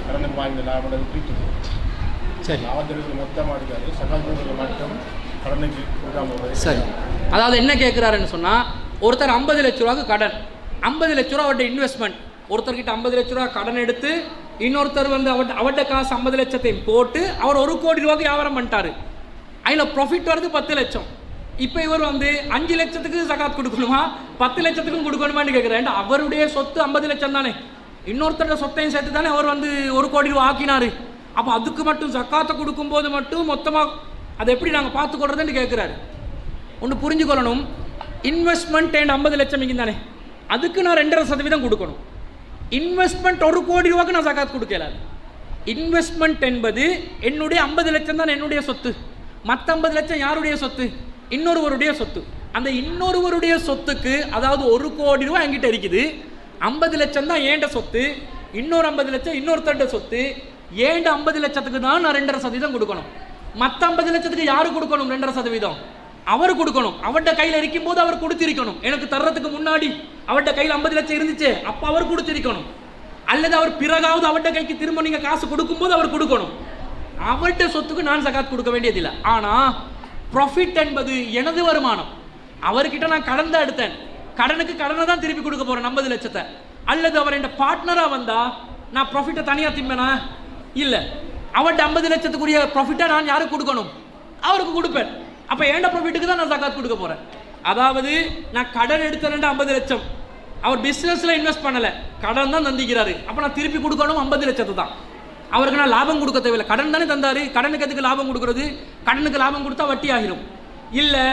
Speaker 2: கடனுக்கு வாங்கின லாபம் பிரித்து
Speaker 1: சரி,
Speaker 2: லாபத்திற்கு மொத்தமாக இருக்காது, சகாஜத்துக்கு மட்டும் கடனுக்கு கொடுக்காம.
Speaker 1: சரி, அதாவது என்ன கேட்குறாருன்னு சொன்னால், ஒருத்தர் 50 லட்ச ரூபாய்க்கு கடன், 50 லட்ச ரூபா அவர்கிட்ட இன்வெஸ்ட்மெண்ட். ஒருத்தர்கிட்ட 50 லட்ச ரூபா கடன் எடுத்து இன்னொருத்தர் வந்து அவர்கிட்ட காசு 50 லட்சத்தையும் போட்டு அவர் 1 கோடி ரூபாய்க்கு வியாபாரம் பண்ணிட்டாரு. அதில் ப்ராஃபிட் வருது 10 லட்சம். இப்போ இவர் வந்து 5 லட்சத்துக்கு ஜகாத் கொடுக்கணுமா 10 லட்சத்துக்கும் கொடுக்கணுமான்னு கேட்குறேன். அவருடைய சொத்து 50 லட்சம் தானே, இன்னொருத்தரோட சொத்தையும் சேர்த்து தானே அவர் வந்து 1 கோடி ரூபா ஆக்கினாரு. அப்போ அதுக்கு மட்டும் ஜக்காத்தை கொடுக்கும்போது மட்டும் மொத்தமாக அதை எப்படி நாங்கள் பார்த்துக்கொள்றதுன்னு கேட்குறாரு. ஒன்று புரிஞ்சுக்கொள்ளணும், இன்வெஸ்ட்மெண்ட் அண்ட் 50 லட்சம் இங்கே தானே, அதுக்கு நான் 2.5% கொடுக்கணும். இன்வெஸ்ட்மெண்ட் 1 கோடி ரூபாய்க்கு நான் ஜகாத் கொடுக்கலாது. இன்வெஸ்ட்மெண்ட் என்பது என்னுடைய 50 லட்சம் தான் என்னுடைய சொத்து, மற்ற 50 லட்சம் யாருடைய சொத்து? இன்னொருவருடைய சொத்து. அந்த இன்னொருவருடைய சொத்துக்கு, அதாவது 1 கோடி ரூபாய் என்கிட்ட இருக்குது, 50 லட்சம் தான் ஏண்ட சொத்து, இன்னொரு 50 லட்சம் இன்னொருத்தண்ட சொத்து. ஏண்ட 50 லட்சத்துக்கு தான் நான் 2.5% கொடுக்கணும். மற்ற 50 லட்சத்துக்கு யாரு கொடுக்கணும்? 2.5% அவர் கொடுக்கணும். அவர்கிட்ட கையில் இருக்கும் போது அவர் கொடுத்திருக்கணும். எனக்கு தர்றதுக்கு முன்னாடி அவர்கிட்ட கையில் 50 லட்சம் இருந்துச்சு, அப்போ அவர் கொடுத்திருக்கணும். அல்லது அவர் பிறகாவது அவர்கிட்ட கைக்கு திரும்ப நீங்கள் காசு கொடுக்கும்போது அவர் கொடுக்கணும். அவர்கிட்ட சொத்துக்கு நான் ஜகாத் கொடுக்க வேண்டியதில்லை. ஆனால் ப்ராஃபிட் என்பது எனது வருமானம். அவர்கிட்ட நான் கடன் தான் எடுத்தேன், கடனுக்கு கடனை தான் திருப்பி கொடுக்க போகிறேன் 50 லட்சத்தை. அல்லது அவர் என் பார்ட்னராக வந்தால் நான் ப்ராஃபிட்டை தனியாக திம்பேனா? இல்லை, அவர்கிட்ட 50 லட்சத்துக்குரிய ப்ராஃபிட்டை நான் யாருக்கு கொடுக்கணும்? அவருக்கு கொடுப்பேன். அப்போ ஏண்ட ப்ராஃபிட்டுக்கு தான் நான் ஜகாத் கொடுக்க போகிறேன். அதாவது நான் கடன் எடுத்தேன் 50 லட்சம், அவர் பிஸ்னஸில் இன்வெஸ்ட் பண்ணலை, கடன் தான் தந்திக்கிறாரு. அப்போ நான் திருப்பி கொடுக்கணும் 50 லட்சத்தை தான். அவருக்கு நான் லாபம் கொடுக்க தேவையில்லை, கடன் தானே தந்தார். கடனுக்கு எதுக்கு லாபம் கொடுக்குறது? கடனுக்கு லாபம் கொடுத்தா வட்டி ஆகிரும். இல்லை,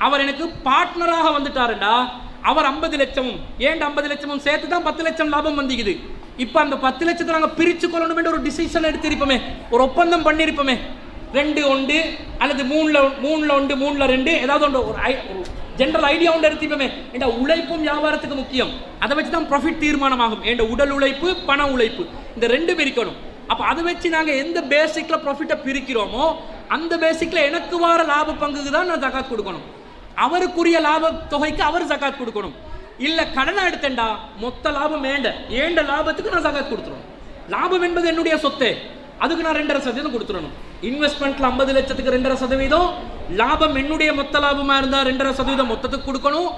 Speaker 1: அவர் எனக்கு பார்ட்னராக வந்துட்டாருண்டா அவர் 50 லட்சமும் ஏன் 50 லட்சமும் சேர்த்து தான் 10 லட்சம் லாபம் வந்திக்குது. இப்போ அந்த 10 லட்சத்தை நாங்கள் பிரித்து கொள்ளணும் ஒரு டிசிஷன் எடுத்திருப்போமே, ஒரு ஒப்பந்தம் பண்ணியிருப்போமே. 2 1 அல்லது 3ல் 1 3ல் 2 ஏதாவது ஒன்று ஒரு ஜென்ரல் ஐடியா ஒன்று எடுத்திருப்போமே. என்ற உழைப்பும் வியாபாரத்துக்கு முக்கியம். அதை வச்சு தான் ப்ராஃபிட் தீர்மானமாகும். என்ற உடல் உழைப்பு, பண உழைப்பு, இந்த 2 பிரிக்கணும். அப்போ அதை வச்சு நாங்கள் எந்த பேசிக்கில் ப்ராஃபிட்டை பிரிக்கிறோமோ அந்த பேசிக்கில் எனக்கு வர லாப பங்குக்கு தான் நான் ஜகாத் கொடுக்கணும். அவருக்குரிய லாப தொகைக்கு அவர் ஜகாத் கொடுக்கணும். இல்லை கடனை எடுத்தேன்டா மொத்த லாபம் ஏண்ட லாபத்துக்கு நான் ஜகாத் கொடுத்துருவேன். லாபம் என்பது என்னுடைய சொத்து, அதுக்கு நான் 2.5% கொடுத்துடணும். இன்வெஸ்ட்மெண்ட்டில் 50 லட்சத்துக்கு 2.5%, லாபம் என்னுடைய மொத்த லாபமாக இருந்தால் 2.5% மொத்தத்துக்கு கொடுக்கணும்.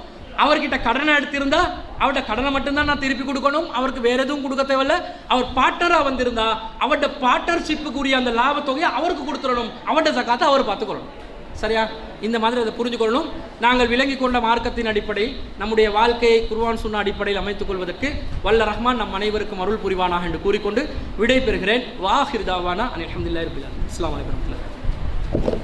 Speaker 1: அவர்கிட்ட கடனை எடுத்திருந்தா அவர்கிட்ட கடனை மட்டும்தான் நான் திருப்பி கொடுக்கணும். அவருக்கு வேற எதுவும் கொடுக்க தேவையில்ல. அவர் பார்ட்னராக வந்திருந்தா அவர்கிட்ட பார்ட்னர்ஷிப்புக்குரிய அந்த லாபத்தொகையை அவருக்கு கொடுத்துடணும். அவர்கிட்ட ஜகாத்தை அவர் பார்த்துக்கொள்ளணும். சரியா? இந்த மாதிரி அதை புரிஞ்சுக்கொள்ளணும். நாங்கள் விளங்கி கொண்ட மார்க்கத்தின் அடிப்படையில் நம்முடைய வாழ்க்கையை குர்ஆன் சுன்னா அடிப்படையில் அமைத்துக் கொள்வதற்கு வல்ல ரஹ்மான் நம் அனைவருக்கும் அருள் புரிவானாக என்று கூறிக்கொண்டு விடை பெறுகிறேன். வாஹிர் தாவானா அல்ஹம்துலில்லாஹி ரப்பில் ஆலமீன். அஸ்ஸலாமு அலைக்கும்.